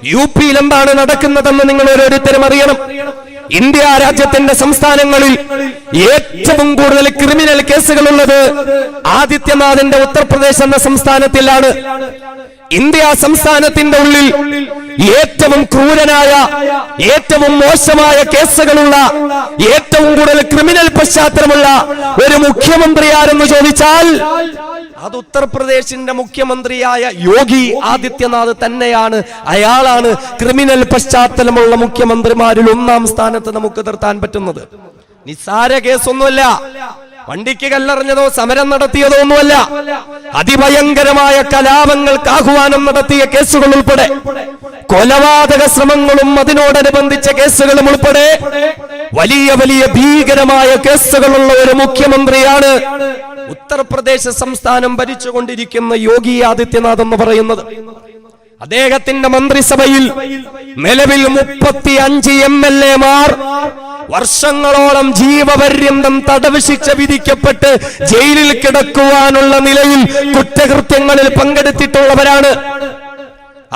യുപിയിൽ എന്താണ് നടക്കുന്നതെന്ന് നിങ്ങൾ ഓരോരുത്തരും അറിയണം. ഇന്ത്യ രാജ്യത്തിന്റെ സംസ്ഥാനങ്ങളിൽ ഏറ്റവും കൂടുതൽ ക്രിമിനൽ കേസുകളുള്ളത് ആദിത്യനാഥിന്റെ ഉത്തർപ്രദേശ് എന്ന സംസ്ഥാനത്തിലാണ്. ഇന്ത്യ സംസ്ഥാനത്തിന്റെ ഉള്ളിൽ ഏറ്റവും ക്രൂരനായ, ഏറ്റവും മോശമായ കേസുകളുള്ള, ഏറ്റവും കൂടുതൽ ക്രിമിനൽ പശ്ചാത്തലമുള്ള ഒരു മുഖ്യമന്ത്രി ആരെന്ന് ചോദിച്ചാൽ അത് ഉത്തർപ്രദേശിന്റെ മുഖ്യമന്ത്രിയായ യോഗി ആദിത്യനാഥ് തന്നെയാണ്. അയാളാണ് ക്രിമിനൽ പശ്ചാത്തലമുള്ള മുഖ്യമന്ത്രിമാരിൽ ഒന്നാം സ്ഥാനത്ത് നമുക്ക് നിർത്താൻ പറ്റുന്നത്. നിസ്സാര കേസൊന്നുമല്ല, വണ്ടിക്ക് കല്ലെറിഞ്ഞതോ സമരം നടത്തിയതോ ഒന്നുമല്ല. അതിഭയങ്കരമായ കലാപങ്ങൾക്ക് ആഹ്വാനം നടത്തിയ കേസുകൾ ഉൾപ്പെടെ, കൊലപാതക ശ്രമങ്ങളും അതിനോടനുബന്ധിച്ച കേസുകളും ഉൾപ്പെടെ വലിയ വലിയ ഭീകരമായ കേസുകളുള്ള ഒരു മുഖ്യമന്ത്രിയാണ് ഉത്തർപ്രദേശ് സംസ്ഥാനം ഭരിച്ചുകൊണ്ടിരിക്കുന്ന യോഗി ആദിത്യനാഥ് എന്ന് പറയുന്നത്. അദ്ദേഹത്തിന്റെ മന്ത്രിസഭയിൽ നിലവിൽ 35 MLA-മാർ വർഷങ്ങളോളം ജീവപര്യന്തം തടവ് ശിക്ഷ വിധിക്കപ്പെട്ട് ജയിലിൽ കിടക്കുവാനുള്ള നിലയിൽ കുറ്റകൃത്യങ്ങളിൽ പങ്കെടുത്തിട്ടുള്ളവരാണ്.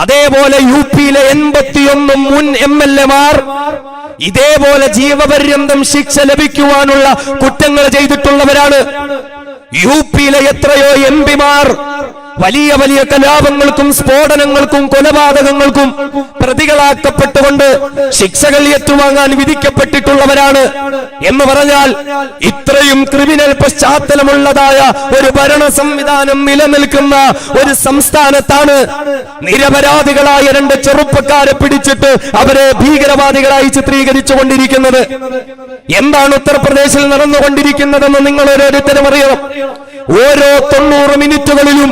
അതേപോലെ യുപിയിലെ 81 മുൻ MLA-മാർ ഇതേപോലെ ജീവപര്യന്തം ശിക്ഷ ലഭിക്കുവാനുള്ള കുറ്റങ്ങൾ ചെയ്തിട്ടുള്ളവരാണ്. യുപിയിലെ എത്രയോ MP-മാർ വലിയ വലിയ കലാപങ്ങൾക്കും സ്ഫോടനങ്ങൾക്കും കൊലപാതകങ്ങൾക്കും പ്രതികളാക്കപ്പെട്ടുകൊണ്ട് ശിക്ഷകൾ ഏറ്റുവാങ്ങാൻ വിധിക്കപ്പെട്ടിട്ടുള്ളവരാണ്. എന്ന് പറഞ്ഞാൽ ഇത്രയും ക്രിമിനൽ പശ്ചാത്തലമുള്ളതായ ഒരു ഭരണ സംവിധാനം നിലനിൽക്കുന്ന ഒരു സംസ്ഥാനത്താണ് നിരപരാധികളായ 2 ചെറുപ്പക്കാരെ പിടിച്ചിട്ട് അവരെ ഭീകരവാദികളായി ചിത്രീകരിച്ചു കൊണ്ടിരിക്കുന്നത്. എന്താണ് ഉത്തർപ്രദേശിൽ നടന്നുകൊണ്ടിരിക്കുന്നതെന്ന് നിങ്ങൾ ഓരോരുത്തരും അറിയണം. ഓരോ 90 മിനിറ്റുകളിലും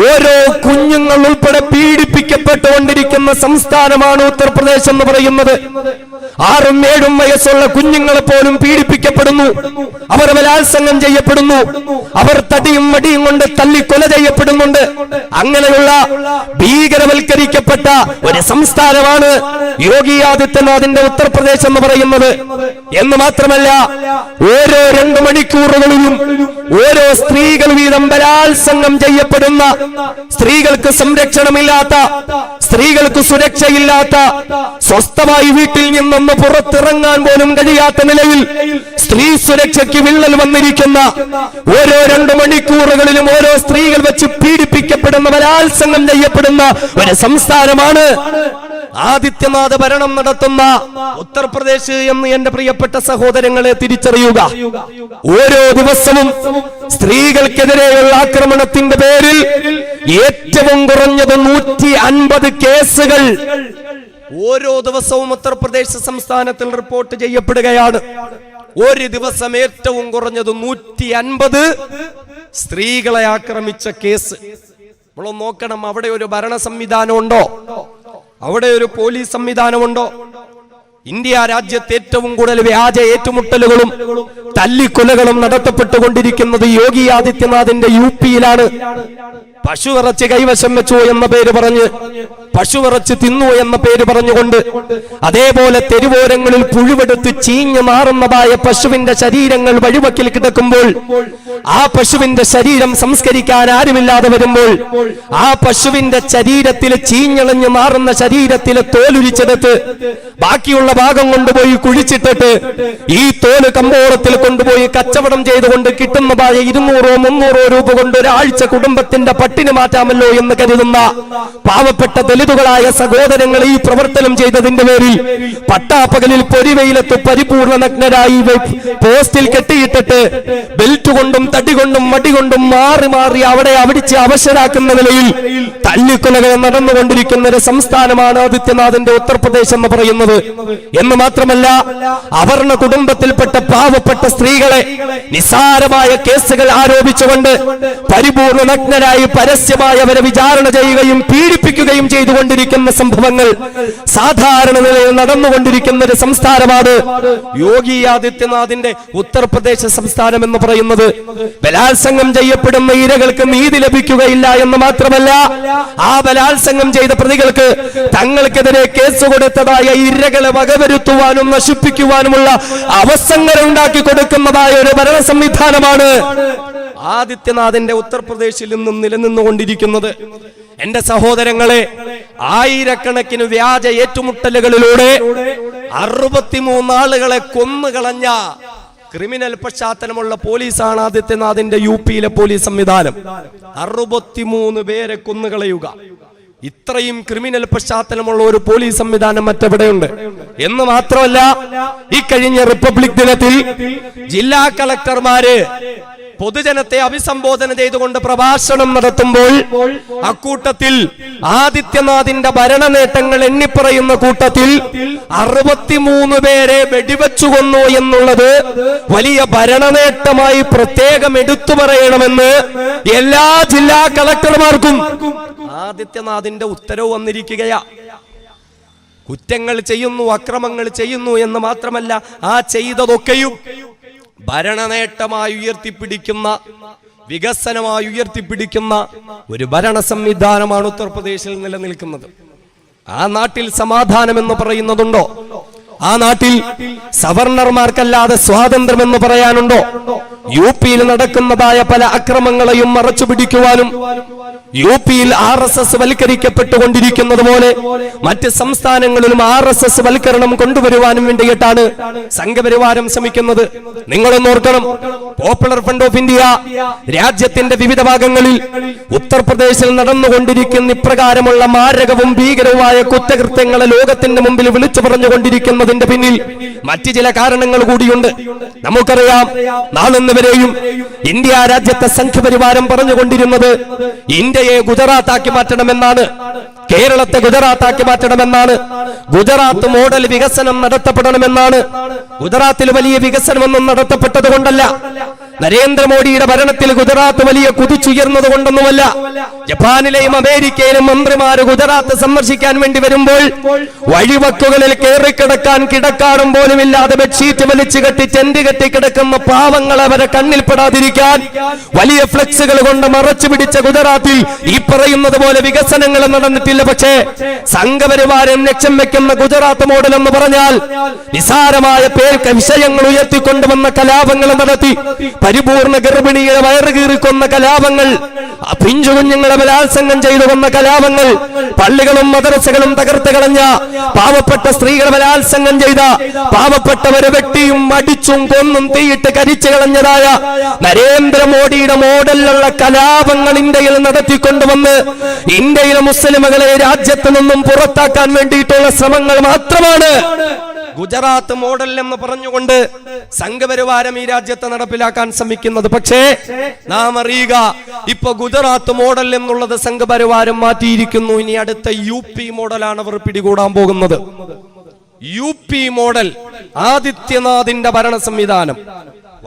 ഓരോ കുഞ്ഞുങ്ങൾ ഉൾപ്പെടെ പീഡിപ്പിക്കപ്പെട്ടുകൊണ്ടിരിക്കുന്ന സംസ്ഥാനമാണ് ഉത്തർപ്രദേശ് എന്ന് പറയുന്നത്. 6ഉം 7ഉം വയസ്സുള്ള കുഞ്ഞുങ്ങളെ പോലും പീഡിപ്പിക്കപ്പെടുന്നു, അവർ ബലാത്സംഗം ചെയ്യപ്പെടുന്നു, അവർ തടിയും വടിയും കൊണ്ട് തല്ലിക്കൊല ചെയ്യപ്പെടുന്നുണ്ട്. അങ്ങനെയുള്ള ഭീകരവൽക്കരിക്കപ്പെട്ട ഒരു സംസ്ഥാനമാണ് യോഗി ആദിത്യനാഥിന്റെ ഉത്തർപ്രദേശ് എന്ന് പറയുന്നത്. എന്ന് മാത്രമല്ല, ഓരോ 2 മണിക്കൂറുകളിലും ഓരോ സ്ത്രീകൾ വീതം ബലാത്സംഗം ചെയ്യപ്പെടുന്ന, സ്ത്രീകൾക്ക് സംരക്ഷണമില്ലാത്ത, സ്ത്രീകൾക്ക് സുരക്ഷയില്ലാത്ത, സ്വസ്ഥമായി വീട്ടിൽ നിന്നൊന്ന് പുറത്തിറങ്ങാൻ പോലും കഴിയാത്ത നിലയിൽ സ്ത്രീ സുരക്ഷയ്ക്ക് വിള്ളൽ വന്നിരിക്കുന്ന, ഓരോ 2 മണിക്കൂറുകളിലും ഓരോ സ്ത്രീകൾ വെച്ച് പീഡിപ്പിക്കപ്പെടുന്ന, ബലാത്സംഗം ചെയ്യപ്പെടുന്ന ഒരു സംസ്ഥാനമാണ് ആദിത്യനാഥ് ഭരണം നടത്തുന്ന ഉത്തർപ്രദേശ് എന്ന് എന്റെ പ്രിയപ്പെട്ട സഹോദരങ്ങളെ തിരിച്ചറിയുക. ഓരോ ദിവസവും സ്ത്രീകൾക്കെതിരെയുള്ള ആക്രമണത്തിന്റെ പേരിൽ ഏറ്റവും കുറഞ്ഞത് 150 കേസുകൾ ഓരോ ദിവസവും ഉത്തർപ്രദേശ് സംസ്ഥാനത്തിൽ റിപ്പോർട്ട് ചെയ്യപ്പെടുകയാണ്. ഒരു ദിവസം ഏറ്റവും കുറഞ്ഞത് 150 സ്ത്രീകളെ ആക്രമിച്ച കേസ്. നമ്മൾ നോക്കണം, അവിടെ ഒരു ഭരണ സംവിധാനം ഉണ്ടോ? അവിടെ ഒരു പോലീസ് സംവിധാനമുണ്ടോ? ഇന്ത്യ രാജ്യത്ത് ഏറ്റവും കൂടുതൽ വ്യാജ ഏറ്റുമുട്ടലുകളും തല്ലിക്കൊലകളും നടത്തപ്പെട്ടുകൊണ്ടിരിക്കുന്നത് യോഗി ആദിത്യനാഥിന്റെ യുപിയിലാണ്. പശുവിറച്ചി കൈവശം വെച്ചു എന്ന പേര് പറഞ്ഞ്, പശുവിറച്ചി തിന്നു എന്ന പേര് പറഞ്ഞുകൊണ്ട്, അതേപോലെ തെരുവോരങ്ങളിൽ പുഴുവെടുത്ത് ചീഞ്ഞു മാറുന്നതായ പശുവിന്റെ ശരീരങ്ങൾ വഴിവക്കിൽ കിടക്കുമ്പോൾ, ആ പശുവിന്റെ ശരീരം സംസ്കരിക്കാൻ ആരുമില്ലാതെ വരുമ്പോൾ, ആ പശുവിന്റെ ശരീരത്തിലെ ചീഞ്ഞളഞ്ഞു മാറുന്ന ശരീരത്തിലെ തോലുരിച്ചെടുത്ത് ബാക്കിയുള്ള ഭാഗം കൊണ്ടുപോയി കുഴിച്ചിട്ടിട്ട് ഈ തോല് കമ്പോളത്തിൽ കൊണ്ടുപോയി കച്ചവടം ചെയ്തുകൊണ്ട് കിട്ടുന്നതായ 200-300 രൂപ കൊണ്ട് ഒരാഴ്ച കുടുംബത്തിന്റെ പട്ടിണി മാറ്റാമല്ലോ എന്ന് കരുതുന്ന പാവപ്പെട്ട ദലിതുകളായ സഹോദരങ്ങൾ ഈ പ്രവർത്തനം ചെയ്തതിന്റെ പേരിൽ പട്ടാപ്പകലിൽ പൊരിവെയിലത്ത് പരിപൂർണ നഗ്നരായി പോസ്റ്റിൽ കെട്ടിയിട്ടിട്ട് ബെൽറ്റ് കൊണ്ടും തടി കൊണ്ടും മടി കൊണ്ടും മാറി മാറി അവിടെ അവിടിച്ച് അവശരാക്കുന്ന നിലയിൽ തല്ലിക്കൊലകൾ നടന്നുകൊണ്ടിരിക്കുന്ന ഒരു സംസ്ഥാനമാണ് ആദിത്യനാഥിന്റെ ഉത്തർപ്രദേശ് എന്ന് പറയുന്നത്. എന്ന് മാത്രമല്ല, അവർണ കുടുംബത്തിൽപ്പെട്ട പാവപ്പെട്ട സ്ത്രീകളെ നിസ്സാരമായ കേസുകൾ ആരോപിച്ചുകൊണ്ട് പരിപൂർണ നഗ്നരായി പരസ്യമായി അവരെ വിചാരണ ചെയ്യുകയും പീഡിപ്പിക്കുകയും ചെയ്തുകൊണ്ടിരിക്കുന്ന സംഭവങ്ങൾ സാധാരണ നിലയിൽ നടന്നുകൊണ്ടിരിക്കുന്ന ഒരു സംസ്ഥാനമാണ് യോഗി ആദിത്യനാഥിന്റെ ഉത്തർപ്രദേശ് സംസ്ഥാനം എന്ന് പറയുന്നത്. ബലാത്സംഗം ചെയ്യപ്പെടുന്ന ഇരകൾക്ക് നീതി ലഭിക്കുകയില്ല എന്ന് മാത്രമല്ല, ആ ബലാത്സംഗം ചെയ്ത പ്രതികൾക്ക് തങ്ങൾക്കെതിരെ കേസ് കൊടുത്തതായ ഇരകളെ വകവരുത്തുവാനും നശിപ്പിക്കുവാനുമുള്ള അവസരങ്ങൾ ഉണ്ടാക്കി കൊടുക്കുന്നതായ ഒരു ഭരണ സംവിധാനമാണ് ആദിത്യനാഥിന്റെ ഉത്തർപ്രദേശിൽ നിന്നും നിലനിന്നുകൊണ്ടിരിക്കുന്നത്. എന്റെ സഹോദരങ്ങളെ, ആയിരക്കണക്കിന് വ്യാജ ഏറ്റുമുട്ടലുകളിലൂടെ 63 ആളുകളെ കൊന്നുകളഞ്ഞ ക്രിമിനൽ പശ്ചാത്തലമുള്ള പോലീസാണ് ആദിത്യനാഥിന്റെ യുപിയിലെ പോലീസ് സംവിധാനം. 63 പേരെ കൊന്നുകളയുക, ഇത്രയും ക്രിമിനൽ പശ്ചാത്തലമുള്ള ഒരു പോലീസ് സംവിധാനം മറ്റെവിടെയുണ്ട്? എന്ന് മാത്രമല്ല, ഈ കഴിഞ്ഞ റിപ്പബ്ലിക് ദിനത്തിൽ ജില്ലാ കളക്ടർമാര് പൊതുജനത്തെ അഭിസംബോധന ചെയ്തുകൊണ്ട് പ്രഭാഷണം നടത്തുമ്പോൾ അക്കൂട്ടത്തിൽ ആദിത്യനാഥിന്റെ ഭരണ നേട്ടങ്ങൾ എണ്ണിപ്പറയുന്ന കൂട്ടത്തിൽ 63 പേരെ വെടിവെച്ചു കൊന്നു എന്നുള്ളത് വലിയ ഭരണനേട്ടമായി പ്രത്യേകം എടുത്തു പറയണമെന്ന് എല്ലാ ജില്ലാ കളക്ടർമാർക്കും ആദിത്യനാഥിന്റെ ഉത്തരവ് വന്നിരിക്കുകയാ. കുറ്റങ്ങൾ ചെയ്യുന്നു, അക്രമങ്ങൾ ചെയ്യുന്നു എന്ന് മാത്രമല്ല, ആ ചെയ്തതൊക്കെയും ഭരണനേട്ടമായി ഉയർത്തിപ്പിടിക്കുന്ന, വികസനമായി ഉയർത്തിപ്പിടിക്കുന്ന ഒരു ഭരണ സംവിധാനമാണ് ഉത്തർപ്രദേശിൽ നിലനിൽക്കുന്നത്. ആ നാട്ടിൽ സമാധാനം എന്ന് പറയുന്നതുണ്ടോ? ആ നാട്ടിൽ സവർണർമാർക്കല്ലാതെ സ്വാതന്ത്ര്യം എന്ന് പറയാനുണ്ടോ? യുപിയിൽ നടക്കുന്നതായ പല അക്രമങ്ങളെയും മറച്ചു പിടിക്കുവാനും യുപിയിൽ RSS വൽക്കരിക്കപ്പെട്ടുകൊണ്ടിരിക്കുന്നത് പോലെ മറ്റ് സംസ്ഥാനങ്ങളിലും RSS വൽക്കരണം കൊണ്ടുവരുവാനും വേണ്ടിയിട്ടാണ് സംഘപരിവാരം ശ്രമിക്കുന്നത്. നിങ്ങളൊന്നോർക്കണം, പോപ്പുലർ ഫ്രണ്ട് ഓഫ് ഇന്ത്യ രാജ്യത്തിന്റെ വിവിധ ഭാഗങ്ങളിൽ ഉത്തർപ്രദേശിൽ നടന്നുകൊണ്ടിരിക്കുന്ന ഇപ്രകാരമുള്ള മാരകവും ഭീകരവുമായ കുറ്റകൃത്യങ്ങളെ ലോകത്തിന്റെ മുമ്പിൽ വിളിച്ചു പറഞ്ഞുകൊണ്ടിരിക്കുന്നതിന്റെ പിന്നിൽ മറ്റു ചില കാരണങ്ങൾ കൂടിയുണ്ട്. നമുക്കറിയാം, നാളെന്നുവരെയും ഇന്ത്യ രാജ്യത്തെ സംഘപരിവാരം പറഞ്ഞുകൊണ്ടിരുന്നത് ഇന്ത്യയെ ഗുജറാത്താക്കി മാറ്റണമെന്നാണ്, കേരളത്തെ ഗുജറാത്താക്കി മാറ്റണമെന്നാണ്, ഗുജറാത്ത് മോഡൽ വികസനം നടത്തപ്പെടണമെന്നാണ്. ഗുജറാത്തിൽ വലിയ വികസനമൊന്നും നടത്തപ്പെട്ടത് കൊണ്ടല്ല, നരേന്ദ്രമോദിയുടെ ഭരണത്തിൽ ഗുജറാത്ത് വലിയ കുതിച്ചുയർന്നത് കൊണ്ടൊന്നുമല്ല. ജപ്പാനിലെയും അമേരിക്കയിലും മന്ത്രിമാര് ഗുജറാത്ത് സന്ദർശിക്കാൻ വേണ്ടി വരുമ്പോൾ വഴിവക്കുകളിൽ കയറിക്കിടക്കാൻ കിടക്കാറും പോലും ഇല്ലാതെ ബെഡ്ഷീറ്റ് വലിച്ചു കെട്ടി ചെന്തി കെട്ടി കിടക്കുന്ന പാവങ്ങളെ വരെ കണ്ണിൽപ്പെടാതിരിക്കാൻ വലിയ ഫ്ലെക്സുകൾ കൊണ്ട് മറച്ചു പിടിച്ച ഗുജറാത്തിൽ ഈ പറയുന്നത് പോലെ വികസനങ്ങൾ നടന്നിട്ടില്ല. പക്ഷേ സംഘപരിവാരം ലക്ഷ്യം വെക്കുന്ന ഗുജറാത്ത് മോഡൽ എന്ന് പറഞ്ഞാൽ നിസാരമായ വിഷയങ്ങൾ ഉയർത്തിക്കൊണ്ടുവന്ന കലാപങ്ങൾ നടത്തി, പരിപൂർണ ഗർഭിണികളെ വയറുകീറിക്കൊന്ന കലാപങ്ങൾ, പിഞ്ചു കുഞ്ഞുങ്ങളെ ബലാത്സംഗം ചെയ്തു കൊന്ന കലാപങ്ങൾ, പള്ളികളും മദ്രസകളും തകർത്ത് കളഞ്ഞ, പാവപ്പെട്ട സ്ത്രീകളെ ബലാത്സംഗം ചെയ്ത, പാവപ്പെട്ടവരെ വെട്ടിയും അടിച്ചും കൊന്നും തീയിട്ട് കരിച്ചു കളഞ്ഞതായ നരേന്ദ്രമോദിയുടെ മോഡലിലുള്ള കലാപങ്ങൾ ഇന്ത്യയിൽ നടത്തിക്കൊണ്ടുവന്ന് ഇന്ത്യയിലെ മുസ്ലിമുകളെ രാജ്യത്ത് നിന്നും പുറത്താക്കാൻ വേണ്ടിയിട്ടുള്ള ശ്രമങ്ങൾ മാത്രമാണ് ഗുജറാത്ത് മോഡൽ എന്ന് പറഞ്ഞുകൊണ്ട് സംഘപരിവാരം ഈ രാജ്യത്ത് നടപ്പിലാക്കാൻ ശ്രമിക്കുന്നത്. പക്ഷേ നാം അറിയുക, ഇപ്പൊ ഗുജറാത്ത് മോഡൽ എന്നുള്ളത് സംഘപരിവാരം മാറ്റിയിരിക്കുന്നു. ഇനി അടുത്ത UP മോഡലാണ് അവർ പിടികൂടാൻ പോകുന്നത്. UP മോഡൽ, ആദിത്യനാഥിന്റെ ഭരണ സംവിധാനം.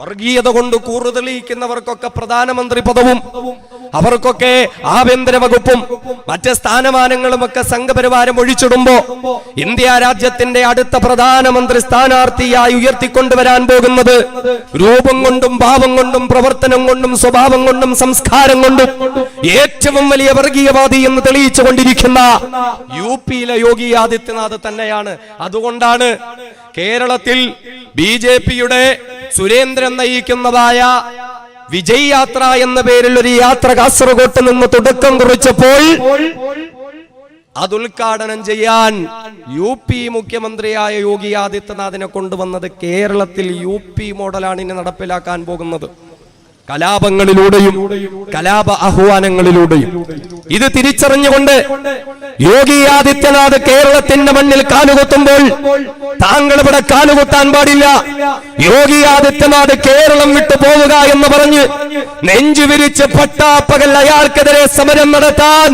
വർഗീയത കൊണ്ട് കൂറുതെളിയിക്കുന്നവർക്കൊക്കെ പ്രധാനമന്ത്രി പദവും അവർക്കൊക്കെ ആഭ്യന്തര വകുപ്പും മറ്റ് സ്ഥാനമാനങ്ങളും ഒക്കെ സംഘപരിവാരം ഒഴിച്ചിടുമ്പോ ഇന്ത്യ രാജ്യത്തിന്റെ അടുത്ത പ്രധാനമന്ത്രി സ്ഥാനാർത്ഥിയായി ഉയർത്തിക്കൊണ്ടുവരാൻ പോകുന്നത് രൂപം കൊണ്ടും ഭാവം കൊണ്ടും പ്രവർത്തനം കൊണ്ടും സ്വഭാവം കൊണ്ടും സംസ്കാരം കൊണ്ടും ഏറ്റവും വലിയ വർഗീയവാദി എന്ന് തെളിയിച്ചു കൊണ്ടിരിക്കുന്ന യുപിയിലെ യോഗി ആദിത്യനാഥ് തന്നെയാണ്. അതുകൊണ്ടാണ് കേരളത്തിൽ BJPയുടെ സുരേന്ദ്രൻ നയിക്കുന്നതായ വിജയ് യാത്ര എന്ന പേരിൽ ഒരു യാത്ര കാസർഗോട്ട് നിന്ന് തുടക്കം കുറിച്ചപ്പോൾ അത് ഉദ്ഘാടനം ചെയ്യാൻ UP മുഖ്യമന്ത്രിയായ യോഗി ആദിത്യനാഥിനെ കൊണ്ടുവന്നത് കേരളത്തിൽ UP മോഡലാണ് ഇനി നടപ്പിലാക്കാൻ പോകുന്നത്. കലാപങ്ങളിലൂടെയും കലാപ ആഹ്വാനങ്ങളിലൂടെയും ഇത് തിരിച്ചറിഞ്ഞുകൊണ്ട് യോഗി ആദിത്യനാഥ് കേരളത്തിന്റെ മണ്ണിൽ കാലുകുത്തുമ്പോൾ താങ്കൾ ഇവിടെ കാലുകുത്താൻ പാടില്ല, യോഗി ആദിത്യനാഥ് കേരളം വിട്ടു പോവുക എന്ന് പറഞ്ഞ് നെഞ്ചു വിരിച്ച് പട്ടാപ്പകൽ അയാൾക്കെതിരെ സമരം നടത്താൻ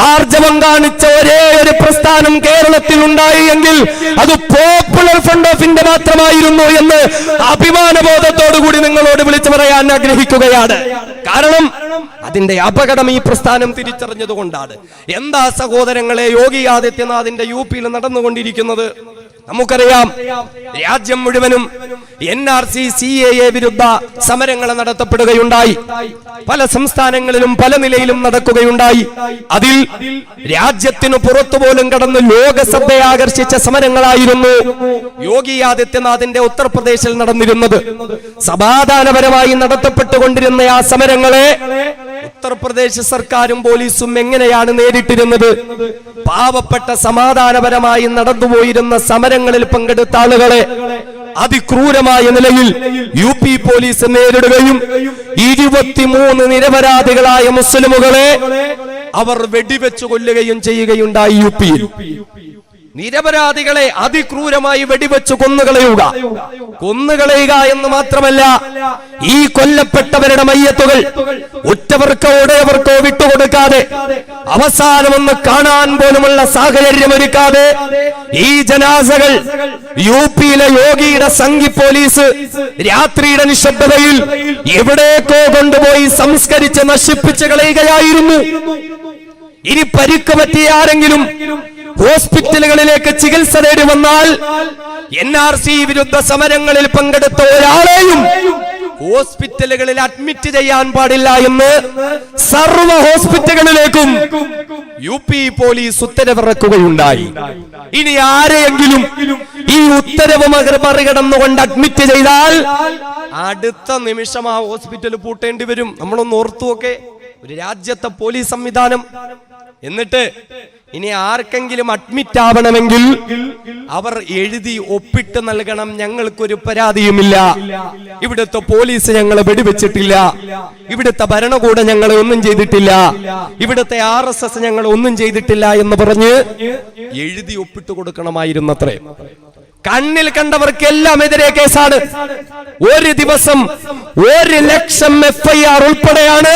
ആർജവം കാണിച്ച ഒരേ ഒരു പ്രസ്ഥാനം കേരളത്തിൽ ഉണ്ടായി എങ്കിൽ അത് പോപ്പുലർ ഫ്രണ്ട് ഓഫ് ഇന്ത്യ മാത്രമായിരുന്നു എന്ന് അഭിമാനബോധത്തോടുകൂടി നിങ്ങളോട് വിളിച്ചു പറയാൻ ആഗ്രഹിക്കുകയാണ്. കാരണം അതിന്റെ അപകടം ഈ പ്രസ്ഥാനം തിരിച്ചറിഞ്ഞതുകൊണ്ടാണ്. എന്താ സഹോദരങ്ങളെ യോഗി ആദിത്യനാഥിന്റെ UPയിൽ നടന്നുകൊണ്ടിരിക്കുന്നത്? നമുക്കറിയാം, രാജ്യം മുഴുവനും NRC CAA വിരുദ്ധ സമരങ്ങൾ നടത്തപ്പെടുകയുണ്ടായി. പല സംസ്ഥാനങ്ങളിലും പല നിലയിലും നടക്കുകയുണ്ടായി. അതിൽ രാജ്യത്തിനു പുറത്തുപോലും കടന്ന് ലോകസഭയെ ആകർഷിച്ച സമരങ്ങളായിരുന്നു യോഗി ആദിത്യനാഥിന്റെ ഉത്തർപ്രദേശിൽ നടന്നിരുന്നത്. സമാധാനപരമായി നടത്തപ്പെട്ടുകൊണ്ടിരുന്ന ആ സമരങ്ങളെ ഉത്തർപ്രദേശ് സർക്കാരും പോലീസും എങ്ങനെയാണ് നേരിട്ടിരുന്നത്? പാവപ്പെട്ട സമാധാനപരമായി നടന്നുപോയിരുന്ന സമരങ്ങളിൽ പങ്കെടുത്ത ആളുകളെ അതിക്രൂരമായ നിലയിൽ UP പോലീസ് നേരിടുകയും 23 നിരപരാധികളായ മുസ്ലിമുകളെ അവർ വെടിവെച്ചു കൊല്ലുകയും ചെയ്യുകയുണ്ടായി. UPയിൽ നിരപരാധികളെ അതിക്രൂരമായി വെടിവെച്ചു കൊന്നുകളയുക എന്ന് മാത്രമല്ല, ഈ കൊല്ലപ്പെട്ടവരുടെ മയ്യത്തുകൾ ഉറ്റവർക്കോ ഉടയവർക്കോ വിട്ടുകൊടുക്കാതെ, അവസാനമൊന്ന് കാണാൻ പോലുമുള്ള സാഹചര്യമൊരുക്കാതെ ഈ ജനാസകൾ UPയിലെ യോഗിയുടെ സംഘി പോലീസ് രാത്രിയുടെ നിശബ്ദതയിൽ എവിടേക്കോ കൊണ്ടുപോയി സംസ്കരിച്ച് നശിപ്പിച്ചു കളയുകയായിരുന്നു. ഇനി പരിക്ക് പറ്റിയ ആരെങ്കിലും ഹോസ്പിറ്റലുകളിലേക്ക് ചികിത്സ തേടി വന്നാൽ NRC വിരുദ്ധ സമരങ്ങളിൽ പങ്കെടുത്ത ഒരാളെയും ഹോസ്പിറ്റലുകളിൽ അഡ്മിറ്റ് ചെയ്യാൻ പാടില്ല എന്ന് സർവ്വ ഹോസ്പിറ്റലുകളിലേക്കും UP പോലീസ് ഉത്തരവിറക്കുകയുണ്ടായി. ഇനി ആരെയെങ്കിലും ഈ ഉത്തരവ് മറികടന്നുകൊണ്ട് അഡ്മിറ്റ് ചെയ്താൽ അടുത്ത നിമിഷം ആ ഹോസ്പിറ്റൽ പൂട്ടേണ്ടി വരും. നമ്മളൊന്ന് ഓർത്തുവൊക്കെ, ഒരു രാജ്യത്തെ പോലീസ് സംവിധാനം. എന്നിട്ട് ഇനി ആർക്കെങ്കിലും അഡ്മിറ്റ് ആവണമെങ്കിൽ അവർ എഴുതി ഒപ്പിട്ട് നൽകണം, ഞങ്ങൾക്കൊരു പരാതിയുമില്ല, ഇവിടുത്തെ പോലീസ് ഞങ്ങളെ വെടിവെച്ചിട്ടില്ല, ഇവിടുത്തെ ഭരണകൂടം ഞങ്ങളെ ഒന്നും ചെയ്തിട്ടില്ല, ഇവിടുത്തെ RSS ഞങ്ങളെ ഒന്നും ചെയ്തിട്ടില്ല എന്ന് പറഞ്ഞ് എഴുതി ഒപ്പിട്ട് കൊടുക്കണമായിരുന്നത്രേ. കണ്ണിൽ കണ്ടവർക്കെല്ലാം എതിരെ കേസാണ്. ഒരു ദിവസം 1 ലക്ഷം FIR ഉൾപ്പെടെയാണ്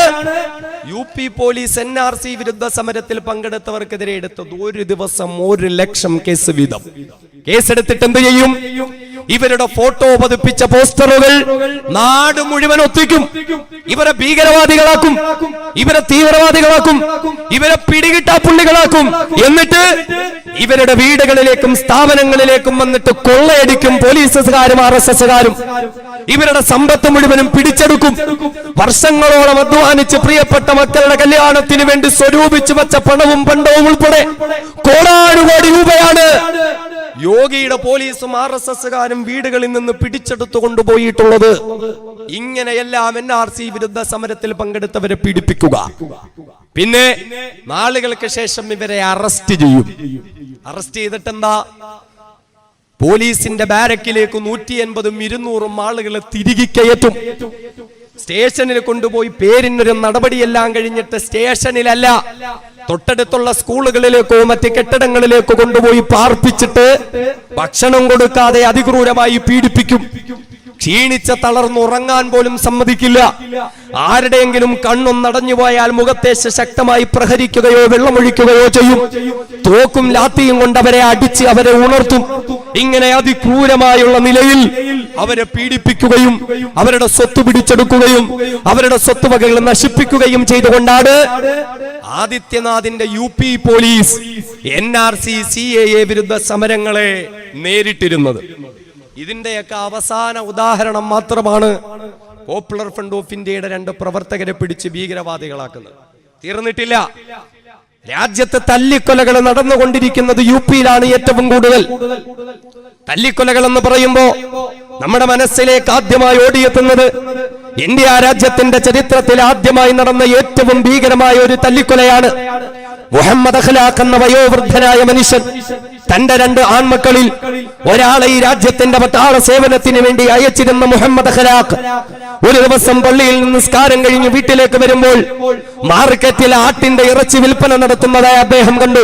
UP പോലീസ് NRC വിരുദ്ധ സമരത്തിൽ പങ്കെടുത്തവർക്കെതിരെ എടുത്തത്. ഒരു ദിവസം 1 ലക്ഷം കേസ് വീതം. കേസെടുത്തിട്ട് എന്ത് ചെയ്യും? ഇവരുടെ ഫോട്ടോ പതിപ്പിച്ച പോസ്റ്ററുകൾ നാട് മുഴുവൻ ഒത്തിക്കും. ഇവരെ ഭീകരവാദികളാക്കും, ഇവരെ തീവ്രവാദികളാക്കും, ഇവരെ പിടികിട്ടാപ്പുള്ളികളാക്കും. എന്നിട്ട് ഇവരുടെ വീടുകളിലേക്കും സ്ഥാപനങ്ങളിലേക്കും വന്നിട്ട് കൊള്ളയടിക്കും. പോലീസുകാരും RSSകാരും ഇവരുടെ സമ്പത്ത് മുഴുവനും പിടിച്ചെടുക്കും. വർഷങ്ങളോളം അധ്വാനിച്ച് പ്രിയപ്പെട്ട മക്കളുടെ കല്യാണത്തിന് വേണ്ടി സ്വരൂപിച്ചു വെച്ച പണവും പണ്ടവും ഉൾപ്പെടെ കോടാനുകോടി രൂപയാണ് യോഗിയുടെ പോലീസും RSSകാരും വീടുകളിൽ നിന്ന് പിടിച്ചെടുത്തു കൊണ്ടുപോയിട്ടുള്ളത്. ഇങ്ങനെയെല്ലാം NRC വിരുദ്ധ സമരത്തിൽ പങ്കെടുത്തവരെ പീഡിപ്പിക്കുക. പിന്നെ നാളുകൾക്ക് ശേഷം ഇവരെ അറസ്റ്റ് ചെയ്യും. അറസ്റ്റ് ചെയ്തിട്ട് എന്താ? പോലീസിന്റെ ബാരക്കിലേക്ക് 180-ഉം 200-ഉം ആളുകളെ തിരികെ കയറ്റും. സ്റ്റേഷനിൽ കൊണ്ടുപോയി പേരിനൊരു നടപടിയെല്ലാം കഴിഞ്ഞിട്ട് സ്റ്റേഷനിലല്ല, തൊട്ടടുത്തുള്ള സ്കൂളുകളിലേക്കോ മറ്റ് കെട്ടിടങ്ങളിലേക്കോ കൊണ്ടുപോയി പാർപ്പിച്ചിട്ട് ഭക്ഷണം കൊടുക്കാതെ അതിക്രൂരമായി പീഡിപ്പിക്കും. ക്ഷീണിച്ച തളർന്നുറങ്ങാൻ പോലും സമ്മതിക്കില്ല. ആരുടെയെങ്കിലും കണ്ണൊന്നടഞ്ഞു പോയാൽ മുഖത്തെ ശക്തമായി പ്രഹരിക്കുകയോ വെള്ളമൊഴിക്കുകയോ ചെയ്യും. തോക്കും ലാത്തിയും കൊണ്ട് അവരെ അടിച്ച് അവരെ ഉണർത്തും. ഇങ്ങനെ അതിക്രൂരമായുള്ള നിലയിൽ അവരെ പീഡിപ്പിക്കുകയും അവരുടെ സ്വത്ത് പിടിച്ചെടുക്കുകയും അവരുടെ സ്വത്തുവകകൾ നശിപ്പിക്കുകയും ചെയ്തുകൊണ്ടാണ് ആദിത്യനാഥിന്റെ UP പോലീസ് NRC CAA വിരുദ്ധ സമരങ്ങളെ നേരിട്ടിരുന്നത്. ഇതിന്റെയൊക്കെ അവസാന ഉദാഹരണം മാത്രമാണ് പോപ്പുലർ ഫ്രണ്ട് ഓഫ് ഇന്ത്യയുടെ 2 പ്രവർത്തകരെ പിടിച്ച് ഭീകരവാദികളാക്കുന്നത്. തീർന്നിട്ടില്ല. രാജ്യത്ത് തല്ലിക്കൊലകൾ നടന്നുകൊണ്ടിരിക്കുന്നത് UPയിലാണ് ഏറ്റവും കൂടുതൽ. തല്ലിക്കൊലകൾ എന്ന് പറയുമ്പോ നമ്മുടെ മനസ്സിലേക്ക് ആദ്യമായി ഓടിയെത്തുന്നത് ഇന്ത്യ രാജ്യത്തിന്റെ ചരിത്രത്തിൽ ആദ്യമായി നടന്ന ഏറ്റവും ഭീകരമായ ഒരു തല്ലിക്കൊലയാണ്. മുഹമ്മദ് അഖ്ലാഖ് എന്ന വയോവൃദ്ധനായ മനുഷ്യൻ തന്റെ 2 ആൺമക്കളിൽ ഒരാളെ ഈ രാജ്യത്തിന്റെ പട്ടാള സേവനത്തിന് വേണ്ടി അയച്ചിരുന്ന മുഹമ്മദ് അഖ്ലാഖ് ഒരു ദിവസം പള്ളിയിൽ നിന്ന് നിസ്കാരം കഴിഞ്ഞ് വീട്ടിലേക്ക് വരുമ്പോൾ മാർക്കറ്റിൽ ആട്ടിന്റെ ഇറച്ചി വിൽപ്പന നടത്തുന്നതായി അദ്ദേഹം കണ്ടു.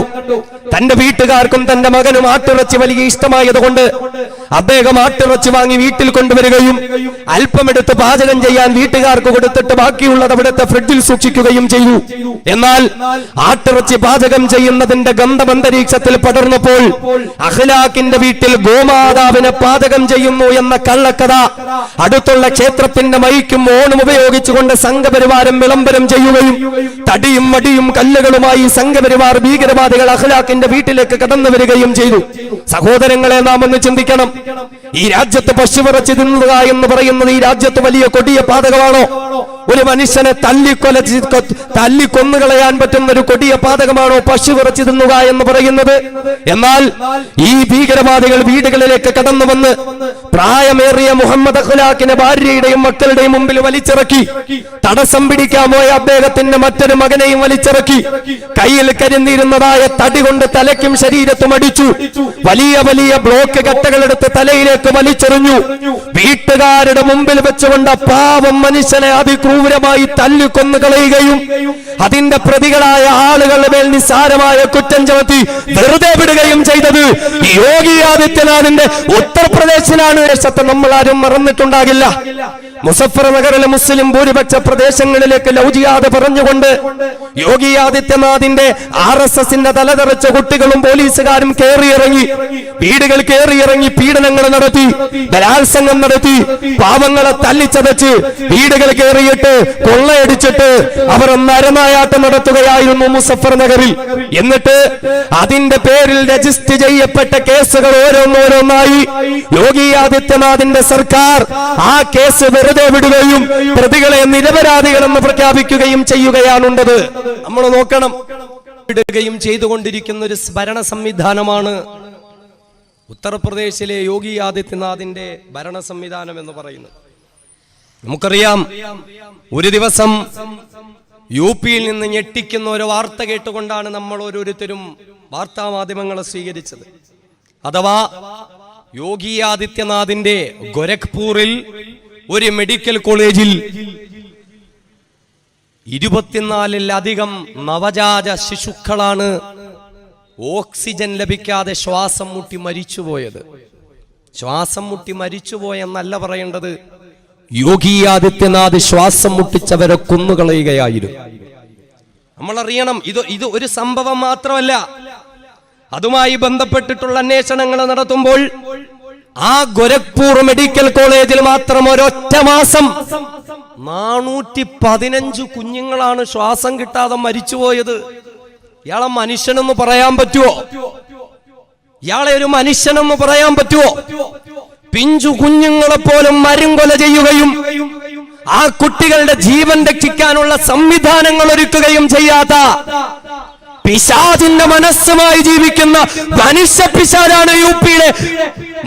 തന്റെ വീട്ടുകാർക്കും തന്റെ മകനും ആട്ടിറച്ചി വലിയ ഇഷ്ടമായതുകൊണ്ട് അദ്ദേഹം ആട്ടിറച്ചി വാങ്ങി വീട്ടിൽ കൊണ്ടുവരികയും അല്പമെടുത്ത് പാചകം ചെയ്യാൻ വീട്ടുകാർക്ക് കൊടുത്തിട്ട് ബാക്കിയുള്ളത് അവിടുത്തെ ഫ്രിഡ്ജിൽ സൂക്ഷിക്കുകയും ചെയ്തു. എന്നാൽ ആട്ടിറച്ചി പാചകം ചെയ്യുന്നതിന്റെ ഗന്ധം അന്തരീക്ഷത്തിൽ പടർന്നപ്പോൾ അഖ്ലാഖിന്റെ വീട്ടിൽ ഗോമാതാവിനെ പാചകം ചെയ്യുന്നു എന്ന കള്ളക്കഥ അടുത്തുള്ള ക്ഷേത്രത്തിന്റെ മൈക്കും ഓണും ഉപയോഗിച്ചുകൊണ്ട് സംഘപരിവാരം വിളംബരം ചെയ്യുകയും തടിയും മടിയും കല്ലുകളുമായി സംഘപരിവാർ ഭീകരവാദികൾ അഖ്ലാഖിന്റെ വീട്ടിലേക്ക് കടന്നു വരികയും ചെയ്തു. സഹോദരങ്ങളെ, നാം ഒന്ന് ചിന്തിക്കണം. ഈ രാജ്യത്ത് പശുവിറച്ചി തിന്നുക എന്ന് പറയുന്നത് ഈ രാജ്യത്ത് വലിയ കൊടിയ പാതകമാണോ? ഒരു മനുഷ്യനെ തല്ലിക്കൊന്നുകളയാൻ പറ്റുന്ന ഒരു കൊടിയ പാതകമാണോ പശുവിറച്ചി തിന്നുക എന്ന് പറയുന്നത്? എന്നാൽ ഈ ഭീകരവാദികൾ വീടുകളിലേക്ക് കടന്നു വന്ന് പ്രായമേറിയ മുഹമ്മദ് അഖ്ലാഖിനെ ഭാര്യയുടെയും മക്കളുടെയും മുമ്പിൽ വലിച്ചിറക്കി, തടസ്സം പിടിക്കാൻ പോയ അദ്ദേഹത്തിന്റെ മറ്റൊരു മകനെയും വലിച്ചിറക്കി, കയ്യിൽ കരുന്നിരുന്നതായ തടി കൊണ്ട് തലയ്ക്കും ശരീരത്തും അടിച്ചു, വലിയ വലിയ ബ്ലോക്ക് കട്ടകളെടുത്ത് തലയിലേക്ക് വലിച്ചെറിഞ്ഞു. വീട്ടുകാരുടെ മുമ്പിൽ വെച്ചുകൊണ്ട് പാവം മനുഷ്യനെ അതിക്രൂരമായി തല്ലിക്കൊന്നു കളയുകയും അതിന്റെ പ്രതികളായ ആളുകളുടെ മേൽ നിസ്സാരമായ കുറ്റം ചുമത്തി വെറുതെ വിടുകയും ചെയ്തത് യോഗി ആദിത്യനാഥിന്റെ ഉത്തർപ്രദേശിലാണ്. ദേശത്തെ നമ്മൾ ആരും മറന്നിട്ടുണ്ടാകില്ല. മുസഫർ നഗറിലെ മുസ്ലിം ഭൂരിപക്ഷ പ്രദേശങ്ങളിലേക്ക് ലൗജിയാദ് പറഞ്ഞുകൊണ്ട് യോഗി ആദിത്യനാഥിന്റെ RSSന്റെ തലതെറിച്ച കുട്ടികളും പോലീസുകാരും കയറിയിറങ്ങി, വീടുകൾ കയറിയിറങ്ങി പീഡനങ്ങൾ നടത്തി, ബലാത്സംഗം നടത്തി, പാവങ്ങളെ തല്ലിച്ചതച്ച് വീടുകൾ കയറിയിട്ട് കൊള്ളയടിച്ചിട്ട് അവർ നരനായാട്ടം നടത്തുകയായിരുന്നു മുസഫർ നഗറിൽ. എന്നിട്ട് അതിന്റെ പേരിൽ രജിസ്റ്റർ ചെയ്യപ്പെട്ട കേസുകൾ ഓരോന്നോരോന്നായി യോഗി ആദിത്യനാഥിന്റെ സർക്കാർ ആ കേസ് വെറുതെ വിടുകയും പ്രതികളെ നിരപരാധികളെന്ന് പ്രഖ്യാപിക്കുകയും ചെയ്യുകയാണുണ്ടത്. നമ്മൾ നോക്കണം, വിടുകയും ചെയ്തുകൊണ്ടിരിക്കുന്ന ഒരു ഭരണ സംവിധാനമാണ് ഉത്തർപ്രദേശിലെ യോഗി ആദിത്യനാഥിന്റെ ഭരണ സംവിധാനം എന്ന് പറയുന്നത്. നമുക്കറിയാം, ഒരു ദിവസം UP-യിൽ നിന്ന് ഞെട്ടിക്കുന്ന ഒരു വാർത്ത കേട്ടുകൊണ്ടാണ് നമ്മൾ ഓരോരുത്തരും വാർത്താ മാധ്യമങ്ങളെ സ്വീകരിച്ചത്. അഥവാ യോഗി ആദിത്യനാഥിന്റെ ഗോരഖ്പൂരിൽ ഒരു മെഡിക്കൽ കോളേജിൽ 24-ലധികം നവജാത ശിശുക്കളാണ് ഓക്സിജൻ ലഭിക്കാതെ ശ്വാസം മുട്ടി മരിച്ചുപോയത്. ശ്വാസം മുട്ടി മരിച്ചുപോയെന്നല്ല പറയേണ്ടത്, യോഗി ആദിത്യനാഥ് ശ്വാസം മുട്ടിച്ചവരെ കൊന്നുകളയുകയായിരുന്നു. നമ്മൾ അറിയണം, ഇത് ഒരു സംഭവം മാത്രമല്ല. അതുമായി ബന്ധപ്പെട്ടിട്ടുള്ള അന്വേഷണങ്ങൾ നടത്തുമ്പോൾ ആ ഗോരഖ്പൂർ മെഡിക്കൽ കോളേജിൽ മാത്രം ഒരൊറ്റ മാസം 415 കുഞ്ഞുങ്ങളാണ് ശ്വാസം കിട്ടാതെ മരിച്ചുപോയത്. ഇയാളെ മനുഷ്യനെന്ന് പറയാൻ പറ്റുമോ? ഇയാളെ ഒരു മനുഷ്യനെന്ന് പറയാൻ പറ്റുമോ? പിഞ്ചു കുഞ്ഞുങ്ങളെ പോലും മരുംകൊല ചെയ്യുകയും ആ കുട്ടികളുടെ ജീവൻ രക്ഷിക്കാനുള്ള സംവിധാനങ്ങൾ ഒരുക്കുകയും ചെയ്യാത്ത പിശാചിന്റെ മനസ്സുമായി ജീവിക്കുന്ന മനുഷ്യ പിശാചാണ് UP-യുടെ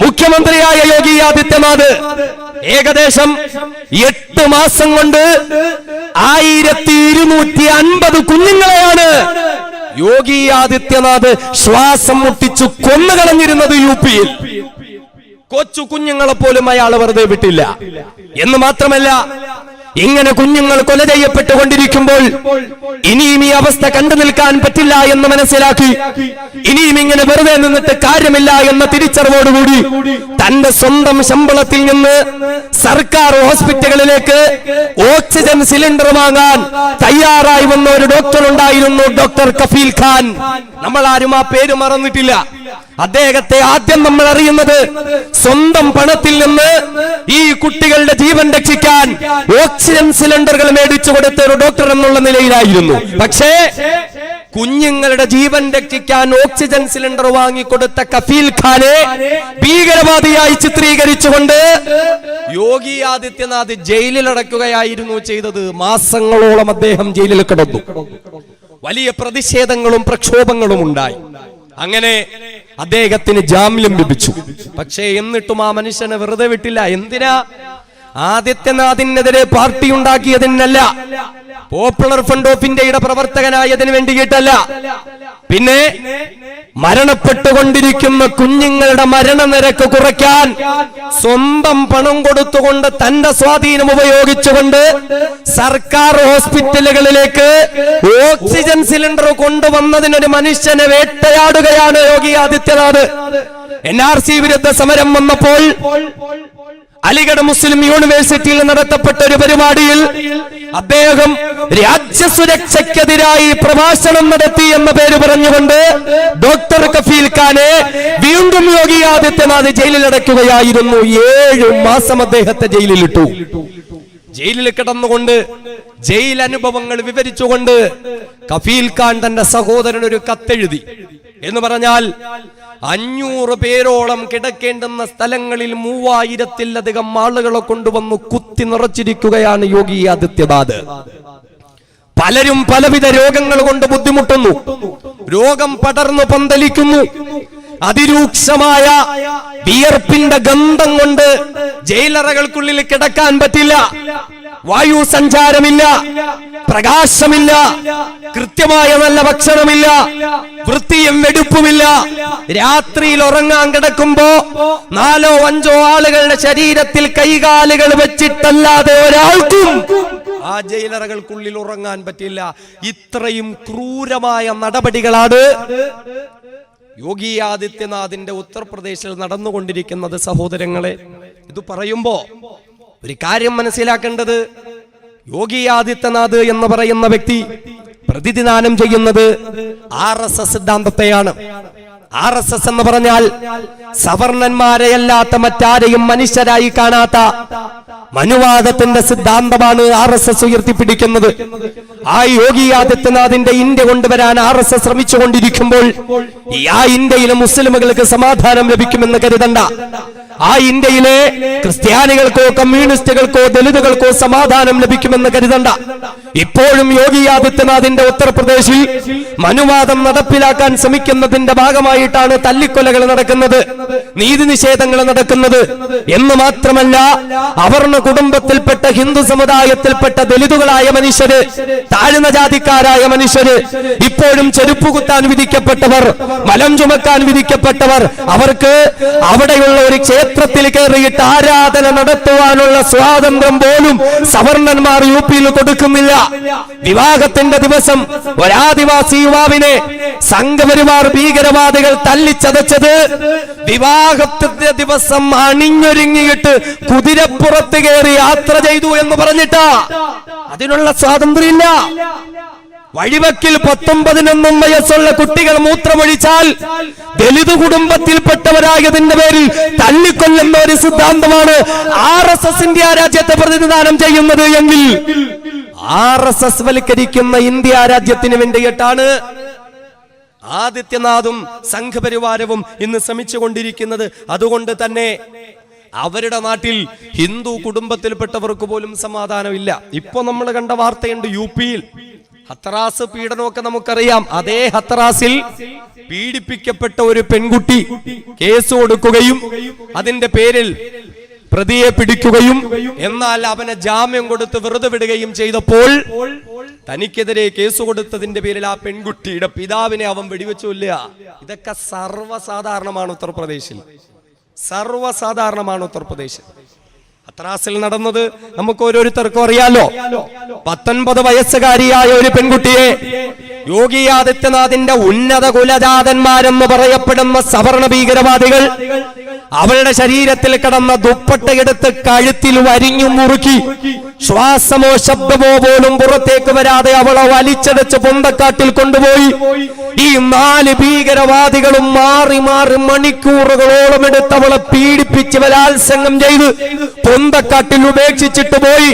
മുഖ്യമന്ത്രിയായ യോഗി ആദിത്യനാഥ്. ഏകദേശം 8 മാസം കൊണ്ട് 1250 കുഞ്ഞുങ്ങളെയാണ് യോഗി ആദിത്യനാഥ് ശ്വാസം മുട്ടിച്ചു കൊന്നുകളഞ്ഞിരുന്നത് UP-യിൽ. കൊച്ചു കുഞ്ഞുങ്ങളെ പോലും അയാൾ വെറുതെ വിട്ടില്ല. എന്ന് മാത്രമല്ല, ഇങ്ങനെ കുഞ്ഞുങ്ങൾ കൊല ചെയ്യപ്പെട്ടുകൊണ്ടിരിക്കുമ്പോൾ ഇനിയും ഈ അവസ്ഥ കണ്ടു നിൽക്കാൻ പറ്റില്ല എന്ന് മനസ്സിലാക്കി, ഇനിയും ഇങ്ങനെ വെറുതെ നിന്നിട്ട് കാര്യമില്ല എന്ന തിരിച്ചറിവോടുകൂടി തന്റെ സ്വന്തം ശമ്പളത്തിൽ നിന്ന് സർക്കാർ ഹോസ്പിറ്റലുകളിലേക്ക് ഓക്സിജൻ സിലിണ്ടർ വാങ്ങാൻ തയ്യാറായി വന്ന ഒരു ഡോക്ടർ ഉണ്ടായിരുന്നു, ഡോക്ടർ കഫീൽ ഖാൻ. നമ്മൾ ആരും ആ പേര് മറന്നിട്ടില്ല. അദ്ദേഹത്തെ ആദ്യം നമ്മൾ അറിയുന്നത് സ്വന്തം പണത്തിൽ നിന്ന് ഈ കുട്ടികളുടെ ജീവൻ രക്ഷിക്കാൻ ഓക്സിജൻ സിലിണ്ടറുകൾ മേടിച്ചു കൊടുത്ത ഒരു ഡോക്ടർ എന്നുള്ള നിലയിലായിരുന്നു. പക്ഷേ കുഞ്ഞുങ്ങളുടെ ജീവൻ രക്ഷിക്കാൻ ഓക്സിജൻ സിലിണ്ടർ വാങ്ങിക്കൊടുത്ത കഫീൽ ഖാനെ ഭീകരവാദിയായി ചിത്രീകരിച്ചുകൊണ്ട് യോഗി ആദിത്യനാഥ് ജയിലിൽ അടക്കുകയായിരുന്നു ചെയ്തത്. മാസങ്ങളോളം അദ്ദേഹം ജയിലിൽ കിടന്നു. വലിയ പ്രതിഷേധങ്ങളും പ്രക്ഷോഭങ്ങളും ഉണ്ടായി. അങ്ങനെ അദ്ദേഹത്തിന് ജാമ്യം ലഭിച്ചു. പക്ഷേ എന്നിട്ടും ആ മനുഷ്യനെ വെറുതെ വിട്ടില്ല. എന്തിനാ? ആദിത്യനാഥിനെതിരെ പാർട്ടി ഉണ്ടാക്കിയതിനല്ല, പോപ്പുലർ ഫ്രണ്ട് ഓഫ് ഇന്ത്യയുടെ പ്രവർത്തകനായതിനു വേണ്ടിയിട്ടല്ല, പിന്നെ മരണപ്പെട്ടുകൊണ്ടിരിക്കുന്ന കുഞ്ഞുങ്ങളുടെ മരണനിരക്ക് കുറയ്ക്കാൻ സ്വന്തം പണം കൊടുത്തുകൊണ്ട് തന്റെ സ്വാധീനം ഉപയോഗിച്ചുകൊണ്ട് സർക്കാർ ഹോസ്പിറ്റലുകളിലേക്ക് ഓക്സിജൻ സിലിണ്ടർ കൊണ്ടുവന്നതിനൊരു മനുഷ്യനെ വേട്ടയാടുകയാണ് യോഗി ആദിത്യനാഥ്. NRC വിരുദ്ധ സമരം വന്നപ്പോൾ അലിഗഡ് മുസ്ലിം യൂണിവേഴ്സിറ്റിയിൽ നടത്തപ്പെട്ട ഒരു പരിപാടിയിൽ അദ്ദേഹം രാജ്യസുരക്ഷയ്ക്കെതിരായി പ്രഭാഷണം നടത്തി എന്ന പേര് പറഞ്ഞുകൊണ്ട് ഡോക്ടർ കഫീൽ ഖാനെ വീണ്ടും യോഗി ആദിത്യനാഥ് ജയിലിൽ അടയ്ക്കുകയായിരുന്നു. 7 മാസം അദ്ദേഹത്തെ ജയിലിലിട്ടു. ജയിലിൽ കിടന്നുകൊണ്ട് ജയിൽ അനുഭവങ്ങൾ വിവരിച്ചുകൊണ്ട് കഫീൽ ഖാൻ തന്റെ സഹോദരൻ ഒരു കത്തെഴുതി. എന്ന് പറഞ്ഞാൽ 500 പേരോളം കിടക്കേണ്ടുന്ന സ്ഥലങ്ങളിൽ 3000-ലധികം ആളുകളെ കൊണ്ടുവന്നു കുത്തി നിറച്ചിരിക്കുകയാണ് യോഗി ആദിത്യനാഥ്. പലരും പലവിധ രോഗങ്ങൾ കൊണ്ട് ബുദ്ധിമുട്ടുന്നു. രോഗം പടർന്നു പന്തലിക്കുന്നു. അതിരൂക്ഷമായ വിയർപ്പിന്റെ ഗന്ധം കൊണ്ട് ജയിലറകൾക്കുള്ളിൽ കിടക്കാൻ പറ്റില്ല. വായു സഞ്ചാരമില്ല, പ്രകാശമില്ല, കൃത്യമായ നല്ല ഭക്ഷണമില്ല, വൃത്തിയും വെടുപ്പുമില്ല. രാത്രിയിൽ ഉറങ്ങാൻ കിടക്കുമ്പോ 4-5 ആളുകളുടെ ശരീരത്തിൽ കൈകാലുകൾ വെച്ചിട്ടല്ലാതെ ഒരാൾക്കും ആ ജയിലറകൾക്കുള്ളിൽ ഉറങ്ങാൻ പറ്റില്ല. ഇത്രയും ക്രൂരമായ നടപടികളാണ് യോഗി ആദിത്യനാഥിന്റെ ഉത്തർപ്രദേശിൽ നടന്നുകൊണ്ടിരിക്കുന്നത്. സഹോദരങ്ങളെ, ഇത് പറയുമ്പോ ഒരു കാര്യം മനസ്സിലാക്കേണ്ടത്, യോഗി ആദിത്യനാഥ് എന്ന് പറയുന്ന വ്യക്തി പ്രതിനിധാനം ചെയ്യുന്നത് RSS സിദ്ധാന്തത്തെയാണ്. RSS എന്ന് പറഞ്ഞാൽ സവർണന്മാരെയല്ലാത്ത മറ്റാരെയും മനുഷ്യരായി കാണാത്ത മനുവാദത്തിന്റെ സിദ്ധാന്തമാണ് RSS ഉയർത്തിപ്പിടിക്കുന്നത്. ആ യോഗി ആദിത്യനാഥിന്റെ ഇന്ത്യ കൊണ്ടുവരാൻ RSS ശ്രമിച്ചുകൊണ്ടിരിക്കുമ്പോൾ ആ ഇന്ത്യയിലെ മുസ്ലിമുകൾക്ക് സമാധാനം ലഭിക്കുമെന്ന് കരുതണ്ട. ആ ഇന്ത്യയിലെ ക്രിസ്ത്യാനികൾക്കോ കമ്മ്യൂണിസ്റ്റുകൾക്കോ ദലിതുകൾക്കോ സമാധാനം ലഭിക്കുമെന്ന് കരുതണ്ട. ഇപ്പോഴും യോഗി ആദിത്യനാഥിന്റെ ഉത്തർപ്രദേശിൽ മനുവാദം നടപ്പിലാക്കാൻ ശ്രമിക്കുന്നതിന്റെ ഭാഗമായിട്ടാണ് തല്ലിക്കൊലകൾ നടക്കുന്നത്, നീതി നിഷേധങ്ങൾ നടക്കുന്നത്. എന്ന് മാത്രമല്ല, അവർണ കുടുംബത്തിൽപ്പെട്ട ഹിന്ദു സമുദായത്തിൽപ്പെട്ട ദലിതുകളായ മനുഷ്യര്, താഴ്ന്ന ജാതിക്കാരായ മനുഷ്യര്, ഇപ്പോഴും ചെരുപ്പ് കുത്താൻ വിധിക്കപ്പെട്ടവർ, മലം ചുമക്കാൻ വിധിക്കപ്പെട്ടവർ, അവർക്ക് അവിടെയുള്ള ഒരു ക്ഷേത്രത്തിൽ കയറിയിട്ട് ആരാധന നടത്തുവാനുള്ള സ്വാതന്ത്ര്യം പോലും സവർണന്മാർ യുപിയിൽ കൊടുക്കുന്നില്ല. വിവാഹത്തിന്റെ ദിവസം ഒരാദിവാസി യുവാവിനെ സംഘപരിവാർ ഭീകരവാദികൾ തല്ലിച്ചതച്ചത് വിവാഹത്തിന്റെ ദിവസം അണിഞ്ഞൊരുങ്ങിയിട്ട് കുതിരപ്പുറത്ത് കയറി യാത്ര ചെയ്തു എന്ന് പറഞ്ഞിട്ടാ. അതിനുള്ള സ്വാതന്ത്ര്യമില്ല. വഴിവക്കിൽ 19 വയസ്സുള്ള കുട്ടികൾ മൂത്രമൊഴിച്ചാൽ ദലിത് കുടുംബത്തിൽപ്പെട്ടവരായതിന്റെ പേരിൽ തല്ലിക്കൊല്ലുന്ന ഒരു സിദ്ധാന്തമാണ് RSS ഇന്ത്യ രാജ്യത്തെ പ്രതിനിധാനം ചെയ്യുന്നത് എങ്കിൽ RSS വൽക്കരിക്കുന്ന ഇന്ത്യ രാജ്യത്തിന് വേണ്ടിയിട്ടാണ് ആദിത്യനാഥും സംഘപരിവാരവും ഇന്ന് ശ്രമിച്ചുകൊണ്ടിരിക്കുന്നത്. അതുകൊണ്ട് തന്നെ അവരുടെ നാട്ടിൽ ഹിന്ദു കുടുംബത്തിൽപ്പെട്ടവർക്ക് പോലും സമാധാനമില്ല. ഇപ്പൊ നമ്മൾ കണ്ട വാർത്തയുണ്ട്, യുപിയിൽ ഹത്രാസ് പീഡനമൊക്കെ നമുക്കറിയാം. അതേ ഹത്രാസിൽ പീഡിപ്പിക്കപ്പെട്ട ഒരു പെൺകുട്ടി കേസ് കൊടുക്കുകയും അതിന്റെ പേരിൽ പ്രതിയെ പിടിക്കുകയും എന്നാൽ അവനെ ജാമ്യം കൊടുത്ത് വെറുതെ വിടുകയും ചെയ്തപ്പോൾ തനിക്കെതിരെ കേസ് കൊടുത്തതിന്റെ പേരിൽ ആ പെൺകുട്ടിയുടെ പിതാവിനെ അവൻ വെടിവെച്ചു കൊല്ലുക. ഇതൊക്കെ സർവ്വസാധാരണമാണ് ഉത്തർപ്രദേശിൽ, സർവ്വസാധാരണമാണ് ഉത്തർപ്രദേശിൽ. ഹത്രാസിൽ നടന്നത് നമുക്ക് ഓരോരുത്തർക്കും അറിയാലോ. 19 വയസ്സുകാരിയായ ഒരു പെൺകുട്ടിയെ യോഗി ആദിത്യനാഥിന്റെ ഉന്നത കുലജാതന്മാരെന്ന് പറയപ്പെടുന്ന സവർണ ഭീകരവാദികൾ അവളുടെ ശരീരത്തിൽ കിടന്ന ദുപ്പട്ട എടുത്ത് കഴുത്തിൽ വരിഞ്ഞു മുറുക്കി ശ്വാസമോ ശബ്ദമോ പോലും പുറത്തേക്ക് വരാതെ അവളെ വലിച്ചടച്ച് പൊന്തക്കാട്ടിൽ കൊണ്ടുപോയി. ഈ 4 ഭീകരവാദികളും മാറി മാറി മണിക്കൂറുകളോളം എടുത്ത് അവളെ പീഡിപ്പിച്ച് ബലാത്സംഗം ചെയ്ത് പൊന്തക്കാട്ടിൽ ഉപേക്ഷിച്ചിട്ട് പോയി.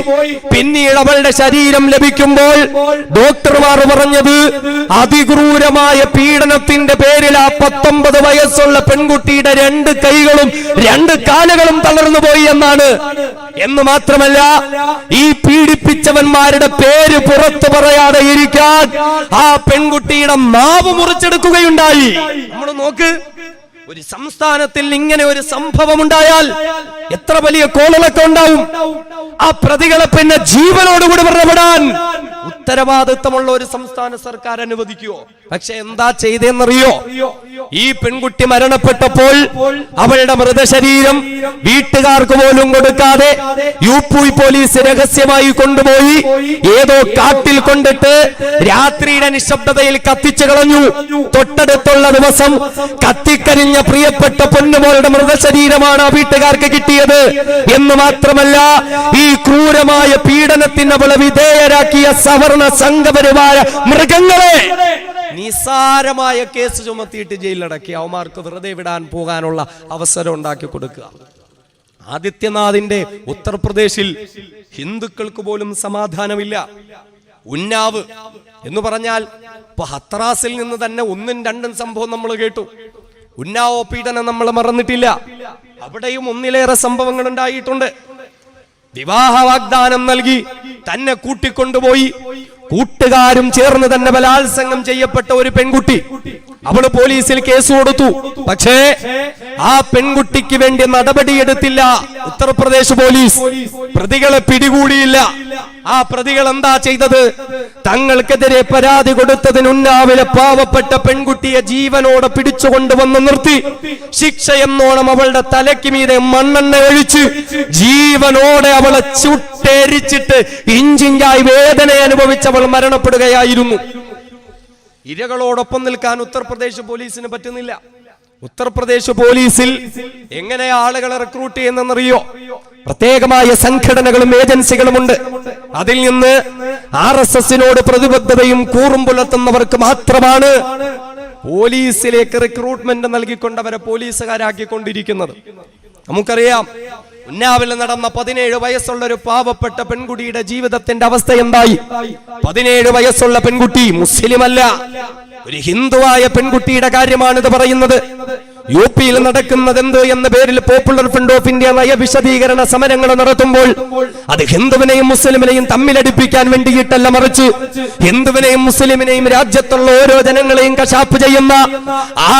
പിന്നീട് അവളുടെ ശരീരം ലഭിക്കുമ്പോൾ ഡോക്ടർമാർ പറഞ്ഞത് അതിക്രൂരമായ പീഡനത്തിന്റെ പേരിൽ ആ 19 വയസ്സുള്ള പെൺകുട്ടിയുടെ 2 കൈകളും 2 കാലുകളും തളർന്നു പോയി എന്നാണ്. എന്ന് മാത്രമല്ല, ഈ പീഡിപ്പിച്ചവന്മാരുടെ പേര് പുറത്തു പറയാതെ ഇരിക്കാൻ ആ പെൺകുട്ടിയുടെ നാവ് മുറിച്ചെടുക്കുകയുണ്ടായി. നമ്മൾ നോക്ക്, ഒരു സംസ്ഥാനത്തിൽ ഇങ്ങനെ ഒരു സംഭവം ഉണ്ടായാൽ എത്ര വലിയ കോളൊക്കെ ഉണ്ടാവും. ആ പ്രതികളെ പിന്നെ ജീവനോടുകൂടി പുറപ്പെടാൻ ഉത്തരവാദിത്തമുള്ള ഒരു സംസ്ഥാന സർക്കാർ അനുവദിക്കുവോ? പക്ഷെ എന്താ ചെയ്തെന്നറിയോ? ഈ പെൺകുട്ടി മരണപ്പെട്ടപ്പോൾ അവളുടെ മൃതശരീരം വീട്ടുകാർക്ക് പോലും കൊടുക്കാതെ യുപി പോലീസ് രഹസ്യമായി കൊണ്ടുപോയി ഏതോ കാട്ടിൽ കൊണ്ടിട്ട് രാത്രിയുടെ നിശബ്ദതയിൽ കത്തിച്ചു കളഞ്ഞു. തൊട്ടടുത്തുള്ള ദിവസം കത്തിക്കരിഞ്ഞ പ്രിയപ്പെട്ട പൊന്നുമോളുടെ മൃതശരീരമാണ് ആ വീട്ടുകാർക്ക് കിട്ടിയത്. എന്ന് മാത്രമല്ല, ഈ ക്രൂരമായ പീഡനത്തിന് അവളെ വിധേയരാക്കിയ സവർണ സംഘപരിവാര മൃഗങ്ങളെ നിസാരമായ കേസ് ചുമത്തിയിട്ട് ജയിലിലടക്കി അവന്മാർക്ക് വെറുതെ വിടാൻ പോകാനുള്ള അവസരം ഉണ്ടാക്കി കൊടുക്കുക. ആദിത്യനാഥിന്റെ ഉത്തർപ്രദേശിൽ ഹിന്ദുക്കൾക്ക് പോലും സമാധാനമില്ല. ഉന്നാവ് എന്ന് പറഞ്ഞാൽ ഇപ്പൊ ഹത്രാസിൽ നിന്ന് തന്നെ 1ഉം 2ഉം സംഭവം നമ്മൾ കേട്ടു. ഉന്നാവോ പീഡനം നമ്മൾ മറന്നിട്ടില്ല. അവിടെയും ഒന്നിലേറെ സംഭവങ്ങൾ ഉണ്ടായിട്ടുണ്ട്. വിവാഹ വാഗ്ദാനം നൽകി തന്നെ കൂട്ടിക്കൊണ്ടുപോയി കൂട്ടുകാരും ചേർന്ന് തന്നെ ബലാത്സംഗം ചെയ്യപ്പെട്ട ഒരു പെൺകുട്ടി. അവള് പോലീസിൽ കേസ് കൊടുത്തു. പക്ഷേ ആ പെൺകുട്ടിക്ക് വേണ്ടി നടപടിയെടുത്തില്ല ഉത്തർപ്രദേശ് പോലീസ്. പ്രതികളെ പിടികൂടിയില്ല. ആ പ്രതികൾ എന്താ ചെയ്തത്? തങ്ങൾക്കെതിരെ പരാതി കൊടുത്തതിന് ഉന്നാവിലെ പാവപ്പെട്ട പെൺകുട്ടിയെ ജീവനോടെ പിടിച്ചുകൊണ്ടുവന്ന് നിർത്തി ശിക്ഷയെന്നോണം അവളുടെ തലയ്ക്ക് മീതെ മണ്ണെണ്ണ ഒഴിച്ച് ജീവനോടെ അവളെ ചുട്ടേരിച്ചിട്ട് ഇഞ്ചിഞ്ചായി വേദന അനുഭവിച്ചവൾ മരണപ്പെടുകയായിരുന്നു. ഇരകളോടൊപ്പം നിൽക്കാൻ ഉത്തർപ്രദേശ് പോലീസിന് പറ്റുന്നില്ല. ഉത്തർപ്രദേശ് പോലീസിൽ എങ്ങനെ ആളുകളെ റിക്രൂട്ട് ചെയ്യുന്നറിയോ? പ്രത്യേകമായ സംഘടനകളും ഏജൻസികളുമുണ്ട്. അതിൽ നിന്ന് RSSനോട് പ്രതിബദ്ധതയും കൂറും പുലർത്തുന്നവർക്ക് മാത്രമാണ് പോലീസിലേക്ക് റിക്രൂട്ട്മെന്റ് നൽകിക്കൊണ്ട് അവരെ പോലീസുകാരാക്കിക്കൊണ്ടിരിക്കുന്നത്. നമുക്കറിയാം, ഉന്നാവിൽ നടന്ന 17 വയസ്സുള്ള ഒരു പാവപ്പെട്ട പെൺകുട്ടിയുടെ ജീവിതത്തിന്റെ അവസ്ഥ എന്തായി? 17 വയസ്സുള്ള പെൺകുട്ടി മുസ്ലിമല്ല, ഒരു ഹിന്ദുവായ പെൺകുട്ടിയുടെ കാര്യമാണിത് പറയുന്നത്. UP യിൽ നടക്കുന്നത് എന്ത് എന്ന പേരിൽ പോപ്പുലർ ഫ്രണ്ട് ഓഫ് ഇന്ത്യ നയവിശദീകരണ സമരങ്ങൾ നടത്തുമ്പോൾ അത് ഹിന്ദുവിനെയും മുസ്ലിമിനെയും തമ്മിലടിപ്പിക്കാൻ വേണ്ടിയിട്ടല്ല, മറിച്ച് ഹിന്ദുവിനെയും മുസ്ലിമിനെയും രാജ്യത്തുള്ള ഓരോ ജനങ്ങളെയും കശാപ്പ് ചെയ്യുന്ന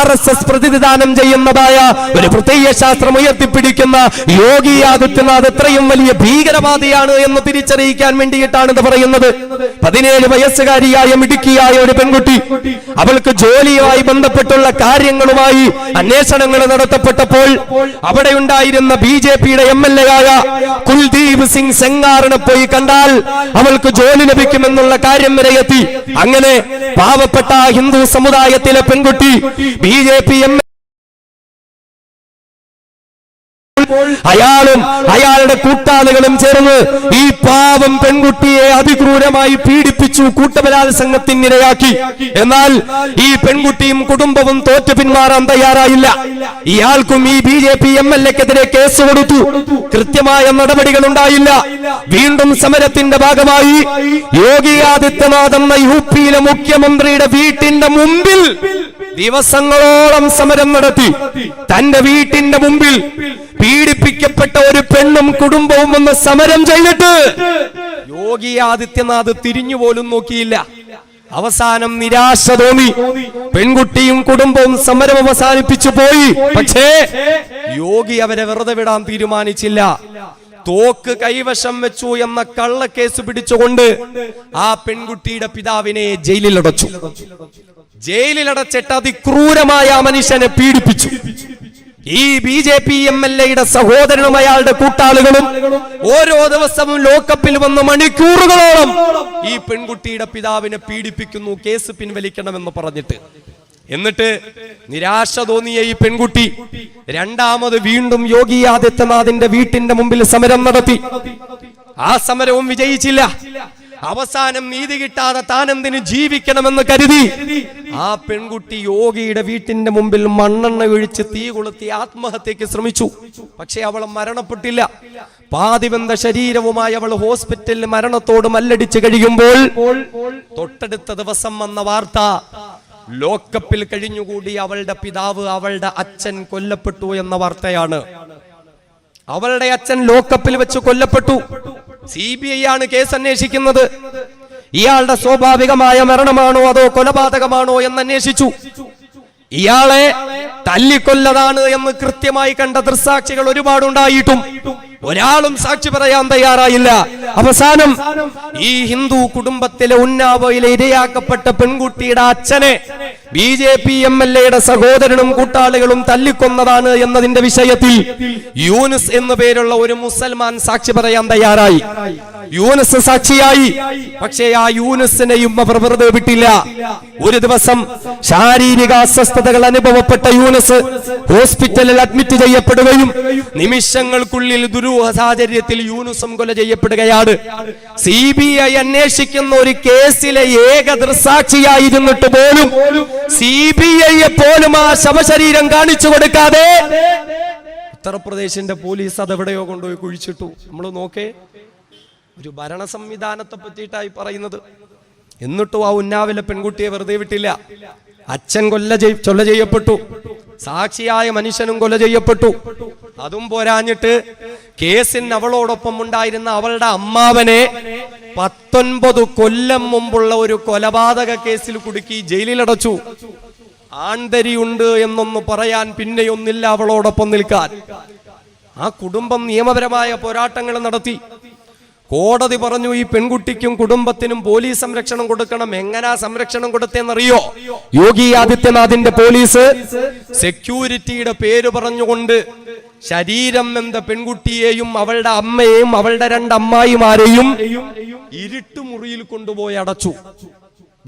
RSS പ്രതിനിധാനം ചെയ്യുന്നതായ ഒരു പ്രത്യയ ശാസ്ത്രം ഉയർത്തിപ്പിടിക്കുന്ന യോഗി ആദിത്യനാഥ് എത്രയും വലിയ ഭീകരവാദിയാണ് എന്ന് തിരിച്ചറിയിക്കാൻ വേണ്ടിയിട്ടാണ് ഇത് പറയുന്നത്. 17 വയസ്സുകാരിയായ മിടുക്കിയായ ഒരു പെൺകുട്ടി, അവൾക്ക് ജോലിയുമായി ബന്ധപ്പെട്ടുള്ള കാര്യങ്ങളുമായി അന്വേഷണങ്ങൾ നടത്തപ്പെട്ടപ്പോൾ അവിടെ ഉണ്ടായിരുന്ന BJPയുടെ MLA ആയ കുൽദീപ് സിംഗ് സെങ്കാറിനെ പോയി കണ്ടാൽ അവൾക്ക് ജോലി ലഭിക്കുമെന്നുള്ള കാര്യം വരെ എത്തി. അങ്ങനെ പാവപ്പെട്ട ഹിന്ദു സമുദായത്തിലെ പെൺകുട്ടി BJP MLA അയാളും അയാളുടെ കൂട്ടാളികളും ചേർന്ന് ഈ പാവം പെൺകുട്ടിയെ അതിക്രൂരമായി പീഡിപ്പിച്ചു, കൂട്ടബലാത്സംഗത്തിനിരയാക്കി. എന്നാൽ ഈ പെൺകുട്ടിയും കുടുംബവും തോറ്റു പിന്മാറാൻ തയ്യാറായില്ല. ഇയാൾക്കും ഈ BJP MLAക്കെതിരെ കേസ് കൊടുത്തു. കൃത്യമായ നടപടികൾ ഉണ്ടായില്ല. വീണ്ടും സമരത്തിന്റെ ഭാഗമായി യോഗി ആദിത്യനാഥ് എന്ന UP യിലെ മുഖ്യമന്ത്രിയുടെ വീട്ടിന്റെ മുമ്പിൽ ദിവസങ്ങളോളം സമരം നടത്തി. തന്റെ വീട്ടിന്റെ മുമ്പിൽ പീഡിപ്പിക്കപ്പെട്ട ഒരു പെണ്ണും കുടുംബവും ഒന്ന് സമരം ചെയ്തിട്ട് യോഗി ആദിത്യനാഥ് തിരിഞ്ഞുപോലും നോക്കിയില്ല. അവസാനം നിരാശ തോന്നി. പെൺകുട്ടിയും കുടുംബവും സമരം അവസാനിപ്പിച്ചു പോയി. പക്ഷേ യോഗി അവരെ വെറുതെ വിടാൻ തീരുമാനിച്ചില്ല. തോക്ക് കൈവശം വെച്ചു എന്ന കള്ളക്കേസ് പിടിച്ചുകൊണ്ട് ആ പെൺകുട്ടിയുടെ പിതാവിനെ ജയിലിലടച്ചു. ജയിലിലടച്ചിട്ട് അതിക്രൂരമായ ആ മനുഷ്യനെ പീഡിപ്പിച്ചു. ഈ BJP MLAയുടെ സഹോദരനും അയാളുടെ കൂട്ടാളികളും ഓരോ ദിവസവും ലോക്കപ്പിൽ വന്ന് മണിക്കൂറുകളോളം ഈ പെൺകുട്ടിയുടെ പിതാവിനെ പീഡിപ്പിക്കുന്നു, കേസ് പിൻവലിക്കണമെന്ന് പറഞ്ഞിട്ട്. എന്നിട്ട് നിരാശ തോന്നിയ ഈ പെൺകുട്ടി രണ്ടാമത് വീണ്ടും യോഗി ആദിത്യനാഥിന്റെ വീട്ടിന്റെ മുമ്പിൽ സമരം നടത്തി. ആ സമരവും വിജയിച്ചില്ല. അവസാനം നീതി കിട്ടാതെ താനെന്തിന് ജീവിക്കണമെന്ന് കരുതി ആ പെൺകുട്ടി യോഗിയുടെ വീട്ടിന്റെ മുമ്പിൽ മണ്ണെണ്ണ ഒഴിച്ച് തീ കൊളുത്തി ആത്മഹത്യക്ക് ശ്രമിച്ചു. പക്ഷെ അവൾ മരണപ്പെട്ടില്ല. പാതിബന്ധ ശരീരവുമായി അവൾ ഹോസ്പിറ്റലിൽ മരണത്തോട് മല്ലടിച്ച് കഴിയുമ്പോൾ തൊട്ടടുത്ത ദിവസം വന്ന വാർത്ത, ലോക്കപ്പിൽ കഴിഞ്ഞുകൂടി അവളുടെ പിതാവ്, അവളുടെ അച്ഛൻ കൊല്ലപ്പെട്ടു എന്ന വാർത്തയാണ്. അവളുടെ അച്ഛൻ ലോക്കപ്പിൽ വെച്ച് കൊല്ലപ്പെട്ടു. CBI ആണ് കേസ് അന്വേഷിക്കുന്നത്. ഇയാളുടെ സ്വാഭാവികമായ മരണമാണോ അതോ കൊലപാതകമാണോ എന്ന് അന്വേഷിച്ചു. ഇയാളെ തല്ലിക്കൊല്ലതാണ് എന്ന് കൃത്യമായി കണ്ട ദൃക്സാക്ഷികൾ ഒരുപാടുണ്ടായിട്ടും ഒരാളും സാക്ഷി പറയാൻ തയ്യാറായില്ല. അവസാനം ഈ ഹിന്ദു കുടുംബത്തിലെ ഉന്നാവോയിലെ ഇരയാക്കപ്പെട്ട പെൺകുട്ടിയുടെ അച്ഛനെ BJP MLAയുടെ സഹോദരനും കൂട്ടാളികളും തല്ലിക്കൊന്നതാണ് എന്നതിന്റെ വിഷയത്തിൽ യൂനുസ് എന്നു പേരുള്ള ഒരു മുസൽമാൻ സാക്ഷി പറയാൻ തയ്യാറായി. യൂനുസ് സാക്ഷിയായി. പക്ഷേ ആ യൂനുസിനെയും അവർ വെറുതെ വിട്ടില്ല. ഒരു ദിവസം ശാരീരിക അസ്വസ്ഥതകൾ അനുഭവപ്പെട്ട യൂനുസ് ഹോസ്പിറ്റലിൽ അഡ്മിറ്റ് ചെയ്യപ്പെടുകയും നിമിഷങ്ങൾക്കുള്ളിൽ ദുരൂഹ സാഹചര്യത്തിൽ യൂനുസും കൊല ചെയ്യപ്പെടുകയാണ്. CBI അന്വേഷിക്കുന്ന ഒരു കേസിലെ ഏക ദൃക്സാക്ഷിയായിരുന്നിട്ട് പോലും CBIയെ പോലും ആ ശവശരീരം കാണിച്ചു കൊടുക്കാതെ ഉത്തർപ്രദേശിന്റെ പോലീസ് അതെവിടെയോ കൊണ്ടുപോയി കുഴിച്ചിട്ടു. നമ്മൾ നോക്കേ, ഒരു ഭരണ സംവിധാനത്തെ പറ്റിയിട്ടായി പറയുന്നത്. എന്നിട്ടും ആ ഉന്നാവിലെ പെൺകുട്ടിയെ വെറുതെ വിട്ടില്ല. അച്ഛൻ കൊല ചെയ്യപ്പെട്ടു, സാക്ഷിയായ മനുഷ്യനും കൊല ചെയ്യപ്പെട്ടു. അതും പോരാഞ്ഞിട്ട് കേസിന് അവളോടൊപ്പം ഉണ്ടായിരുന്ന അവളുടെ അമ്മാവനെ 19 കൊല്ലം മുമ്പുള്ള ഒരു കൊലപാതക കേസിൽ കുടുക്കി ജയിലിലടച്ചു. ആന്തരിയുണ്ട് എന്നൊന്ന് പറയാൻ പിന്നെയൊന്നില്ല അവളോടൊപ്പം നിൽക്കാൻ. ആ കുടുംബം നിയമപരമായ പോരാട്ടങ്ങൾ നടത്തി. കോടതി പറഞ്ഞു ഈ പെൺകുട്ടിക്കും കുടുംബത്തിനും പോലീസ് സംരക്ഷണം കൊടുക്കണം. എങ്ങനാ സംരക്ഷണം കൊടുത്തെന്നറിയോ? യോഗി ആദിത്യനാഥിന്റെ പോലീസ് സെക്യൂരിറ്റിയുടെ പേര് പറഞ്ഞുകൊണ്ട് ശരീരം എന്ന പെൺകുട്ടിയെയും അവളുടെ അമ്മയെയും അവളുടെ 2 അമ്മായിമാരെയും ഇരുട്ടുമുറിയിൽ കൊണ്ടുപോയി അടച്ചു.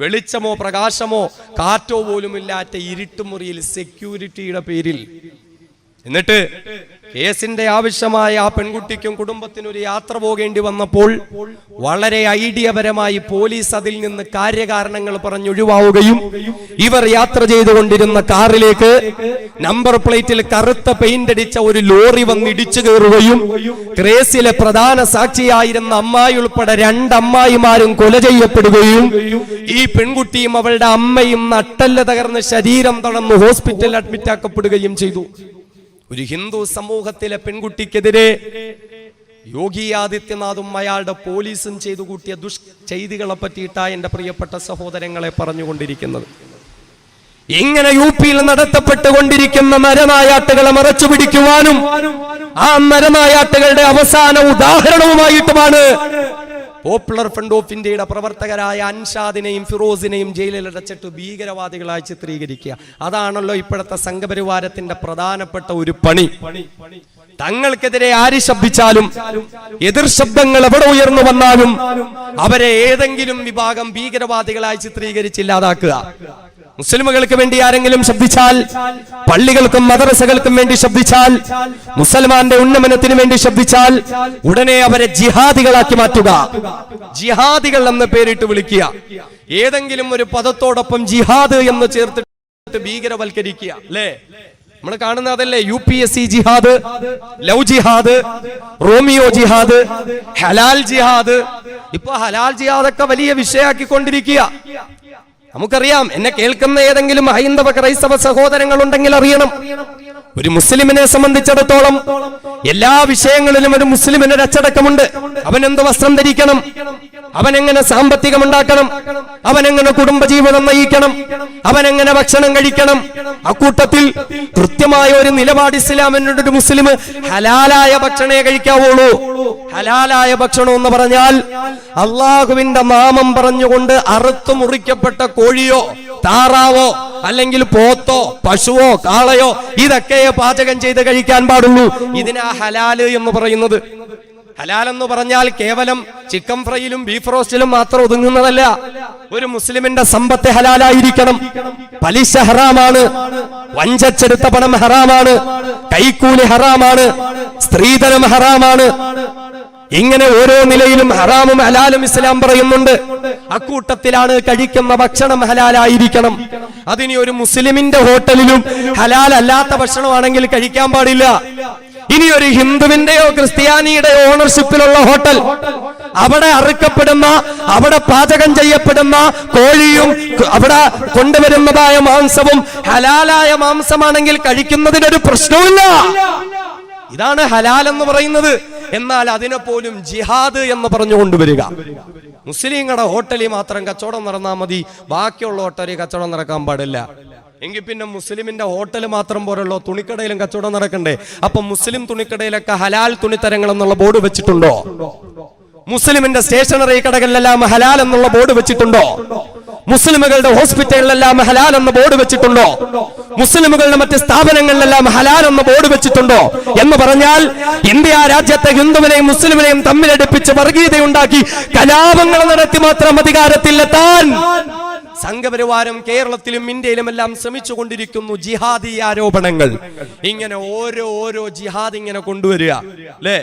വെളിച്ചമോ പ്രകാശമോ കാറ്റോ പോലും ഇല്ലാത്ത ഇരുട്ടുമുറിയിൽ സെക്യൂരിറ്റിയുടെ പേരിൽ. എന്നിട്ട് കേസിന്റെ ആവശ്യമായ ആ പെൺകുട്ടിക്കും കുടുംബത്തിനും ഒരു യാത്ര പോകേണ്ടി വന്നപ്പോൾ വളരെ ഐഡിയപരമായി പോലീസ് അതിൽ നിന്ന് കാര്യകാരണങ്ങൾ പറഞ്ഞൊഴിവാവുകയും ഇവർ യാത്ര ചെയ്തുകൊണ്ടിരുന്ന കാറിലേക്ക് നമ്പർ പ്ലേറ്റിൽ കറുത്ത പെയിന്റ് അടിച്ച ഒരു ലോറി വന്ന് ഇടിച്ചു കയറുകയും കേസിലെ പ്രധാന സാക്ഷിയായിരുന്ന അമ്മായി ഉൾപ്പെടെ 2 അമ്മായിമാരും കൊല ചെയ്യപ്പെടുകയും ഈ പെൺകുട്ടിയും അവളുടെ അമ്മയും നട്ടെല്ല് തകർന്ന് ശരീരം തളർന്ന് ഹോസ്പിറ്റലിൽ അഡ്മിറ്റ് ആക്കപ്പെടുകയും ചെയ്തു. ഒരു ഹിന്ദു സമൂഹത്തിലെ പെൺകുട്ടിക്കെതിരെ യോഗി ആദിത്യനാഥും അയാളുടെ പോലീസും ചെയ്തു കൂട്ടിയ ദുഷ്ചെയ്തികളെ പറ്റിയിട്ടാണ് എന്റെ പ്രിയപ്പെട്ട സഹോദരങ്ങളെ പറഞ്ഞുകൊണ്ടിരിക്കുന്നത്. ഇങ്ങനെ യുപിയിൽ നടത്തപ്പെട്ടുകൊണ്ടിരിക്കുന്ന നരനായാട്ടുകളെ മറച്ചു പിടിക്കുവാനും ആ നരനായാട്ടുകളുടെ അവസാന ഉദാഹരണവുമായിട്ടുമാണ് പോപ്പുലർ ഫ്രണ്ട് ഓഫ് ഇന്ത്യയുടെ പ്രവർത്തകരായ അൻഷാദിനെയും ഫിറോസിനെയും ജയിലിലടച്ചിട്ട് ഭീകരവാദികളായി ചിത്രീകരിക്കുക. അതാണല്ലോ ഇപ്പോഴത്തെ സംഘപരിവാരത്തിന്റെ പ്രധാനപ്പെട്ട ഒരു പണി. തങ്ങൾക്കെതിരെ ആര് ശബ്ദിച്ചാലും, എതിർ ശബ്ദങ്ങൾ എവിടെ ഉയർന്നു വന്നാലും അവരെ ഏതെങ്കിലും വിഭാഗം ഭീകരവാദികളായി ചിത്രീകരിച്ചില്ലാതാക്കുക. മുസ്ലിമുകൾക്ക് വേണ്ടി ആരെങ്കിലും ശബ്ദിച്ചാൽ, പള്ളികൾക്കും മദ്രസകൾക്കും വേണ്ടി ശബ്ദിച്ചാൽ, മുസൽമാന്റെ ഉന്നമനത്തിന് വേണ്ടി ശബ്ദിച്ചാൽ ഉടനെ അവരെ ജിഹാദികളാക്കി മാറ്റുക. ജിഹാദികൾ എന്ന പേരിട്ട് വിളിക്കുക. ഏതെങ്കിലും ഒരു പദത്തോടൊപ്പം ജിഹാദ് എന്ന് ചേർത്തിട്ട് ഭീകരവൽക്കരിക്കുക. അല്ലേ? നമ്മൾ കാണുന്ന അതല്ലേ? UPSC ജിഹാദ്, ലവ് ജിഹാദ്, റോമിയോ ജിഹാദ്, ഹലാൽ ജിഹാദ്. ഇപ്പൊ ഹലാൽ ജിഹാദൊക്കെ വലിയ വിഷയാക്കിക്കൊണ്ടിരിക്കുക. നമുക്കറിയാം. എന്നെ കേൾക്കുന്ന ഏതെങ്കിലും ഹൈന്ദവ ക്രൈസ്തവ സഹോദരങ്ങൾ ഉണ്ടെങ്കിൽ അറിയണം, ഒരു മുസ്ലിമിനെ സംബന്ധിച്ചിടത്തോളം എല്ലാ വിഷയങ്ങളിലും ഒരു മുസ്ലിമിന് ഒരു അച്ചടക്കമുണ്ട്. അവൻ എന്ത് വസ്ത്രം ധരിക്കണം, അവൻ എങ്ങനെ സാമ്പത്തികം ഉണ്ടാക്കണം, അവൻ എങ്ങനെ കുടുംബജീവിതം നയിക്കണം, അവൻ എങ്ങനെ ഭക്ഷണം കഴിക്കണം. അക്കൂട്ടത്തിൽ കൃത്യമായ ഒരു നിലപാട് ഇസ്ലാമിനോട് ഒരു മുസ്ലിം ഹലാലായ ഭക്ഷണേ കഴിക്കാവുള്ളൂ. ഹലാലായ ഭക്ഷണം എന്ന് പറഞ്ഞാൽ അള്ളാഹുവിന്റെ നാമം പറഞ്ഞുകൊണ്ട് അറുത്തു മുറിക്കപ്പെട്ട കോഴിയോ താറാവോ അല്ലെങ്കിൽ പോത്തോ പശുവോ കാളയോ ഇതൊക്കെ പാചകം ചെയ്ത് കഴിക്കാൻ പാടുള്ളൂ. ഇതിനാ ഹലാല് എന്ന് പറയുന്നത്. ഹലാൽ എന്ന് പറഞ്ഞാൽ കേവലം ചിക്കൻ ഫ്രൈയിലും ബീഫ് റോസ്റ്റിലും മാത്രം ഒതുങ്ങുന്നതല്ല. ഒരു മുസ്ലിമിന്റെ സമ്പത്ത് ഹലാലായിരിക്കണം. പലിശ ഹറാമാണ്, വഞ്ചിച്ചെടുത്ത പണം ഹറാമാണ്, കൈക്കൂലി ഹറാമാണ്, സ്ത്രീധനം ഹറാമാണ്. ഇങ്ങനെ ഓരോ നിലയിലും ഹറാമും ഹലാലും ഇസ്ലാം പറയുന്നുണ്ട്. അക്കൂട്ടത്തിലാണ് കഴിക്കുന്ന ഭക്ഷണം ഹലാലായിരിക്കണം. അതിനി ഒരു മുസ്ലിമിന്റെ ഹോട്ടലിലും ഹലാൽ അല്ലാത്ത ഭക്ഷണമാണെങ്കിൽ കഴിക്കാൻ പാടില്ല. ഇനി ഒരു ഹിന്ദുവിന്റെയോ ക്രിസ്ത്യാനിയുടെയോ ഓണർഷിപ്പിലുള്ള ഹോട്ടൽ, അവിടെ അറുക്കപ്പെടുന്ന, അവിടെ പാചകം ചെയ്യപ്പെടുന്ന കോഴിയും അവിടെ കൊണ്ടുവരുന്നതായ മാംസവും ഹലാലായ മാംസമാണെങ്കിൽ കഴിക്കുന്നതിനൊരു പ്രശ്നവുമില്ല. ഇതാണ് ഹലാൽ എന്ന് പറയുന്നത്. എന്നാൽ അതിനെ പോലും ജിഹാദ് എന്ന് പറഞ്ഞു കൊണ്ടുവരിക. മുസ്ലിങ്ങളുടെ ഹോട്ടലിൽ മാത്രം കച്ചവടം നടന്നാൽ മതി, ബാക്കിയുള്ള ഹോട്ടലിൽ കച്ചവടം നടക്കാൻ പാടില്ല. എങ്കിൽ പിന്നെ മുസ്ലിമിന്റെ ഹോട്ടൽ മാത്രം പോരല്ലോ, തുണിക്കടയിലും കച്ചവടം നടക്കണ്ടേ? അപ്പൊ മുസ്ലിം തുണിക്കടയിലൊക്കെ ഹലാൽ തുണിത്തരങ്ങൾ എന്നുള്ള ബോർഡ് വെച്ചിട്ടുണ്ടോ? മുസ്ലിമിന്റെ സ്റ്റേഷനറി കടകളിലെല്ലാം ഹലാൽ എന്നുള്ള ബോർഡ് വെച്ചിട്ടുണ്ടോ? മുസ്ലിമുകളുടെ ഹോസ്പിറ്റലിലെല്ലാം ഹലാൽ എന്ന ബോർഡ് വെച്ചിട്ടുണ്ടോ? മുസ്ലിമുകളുടെ മറ്റ് സ്ഥാപനങ്ങളിലെല്ലാം ഹലാൽ എന്ന ബോർഡ് വെച്ചിട്ടുണ്ടോ? എന്ന് പറഞ്ഞാൽ ഇന്ത്യ രാജ്യത്തെ ഹിന്ദുവിനെയും മുസ്ലിമിനെയും തമ്മിലടുപ്പിച്ച് വർഗീയതയുണ്ടാക്കി കലാപങ്ങൾ നടത്തി മാത്രം അധികാരത്തിലെത്താൻ സംഘപരിവാരം കേരളത്തിലും ഇന്ത്യയിലും എല്ലാം ശ്രമിച്ചുകൊണ്ടിരിക്കുന്നു. ജിഹാദി ആരോപണങ്ങൾ ഇങ്ങനെ ഓരോ ജിഹാദ് ഇങ്ങനെ കൊണ്ടുവരിക. അല്ലേ?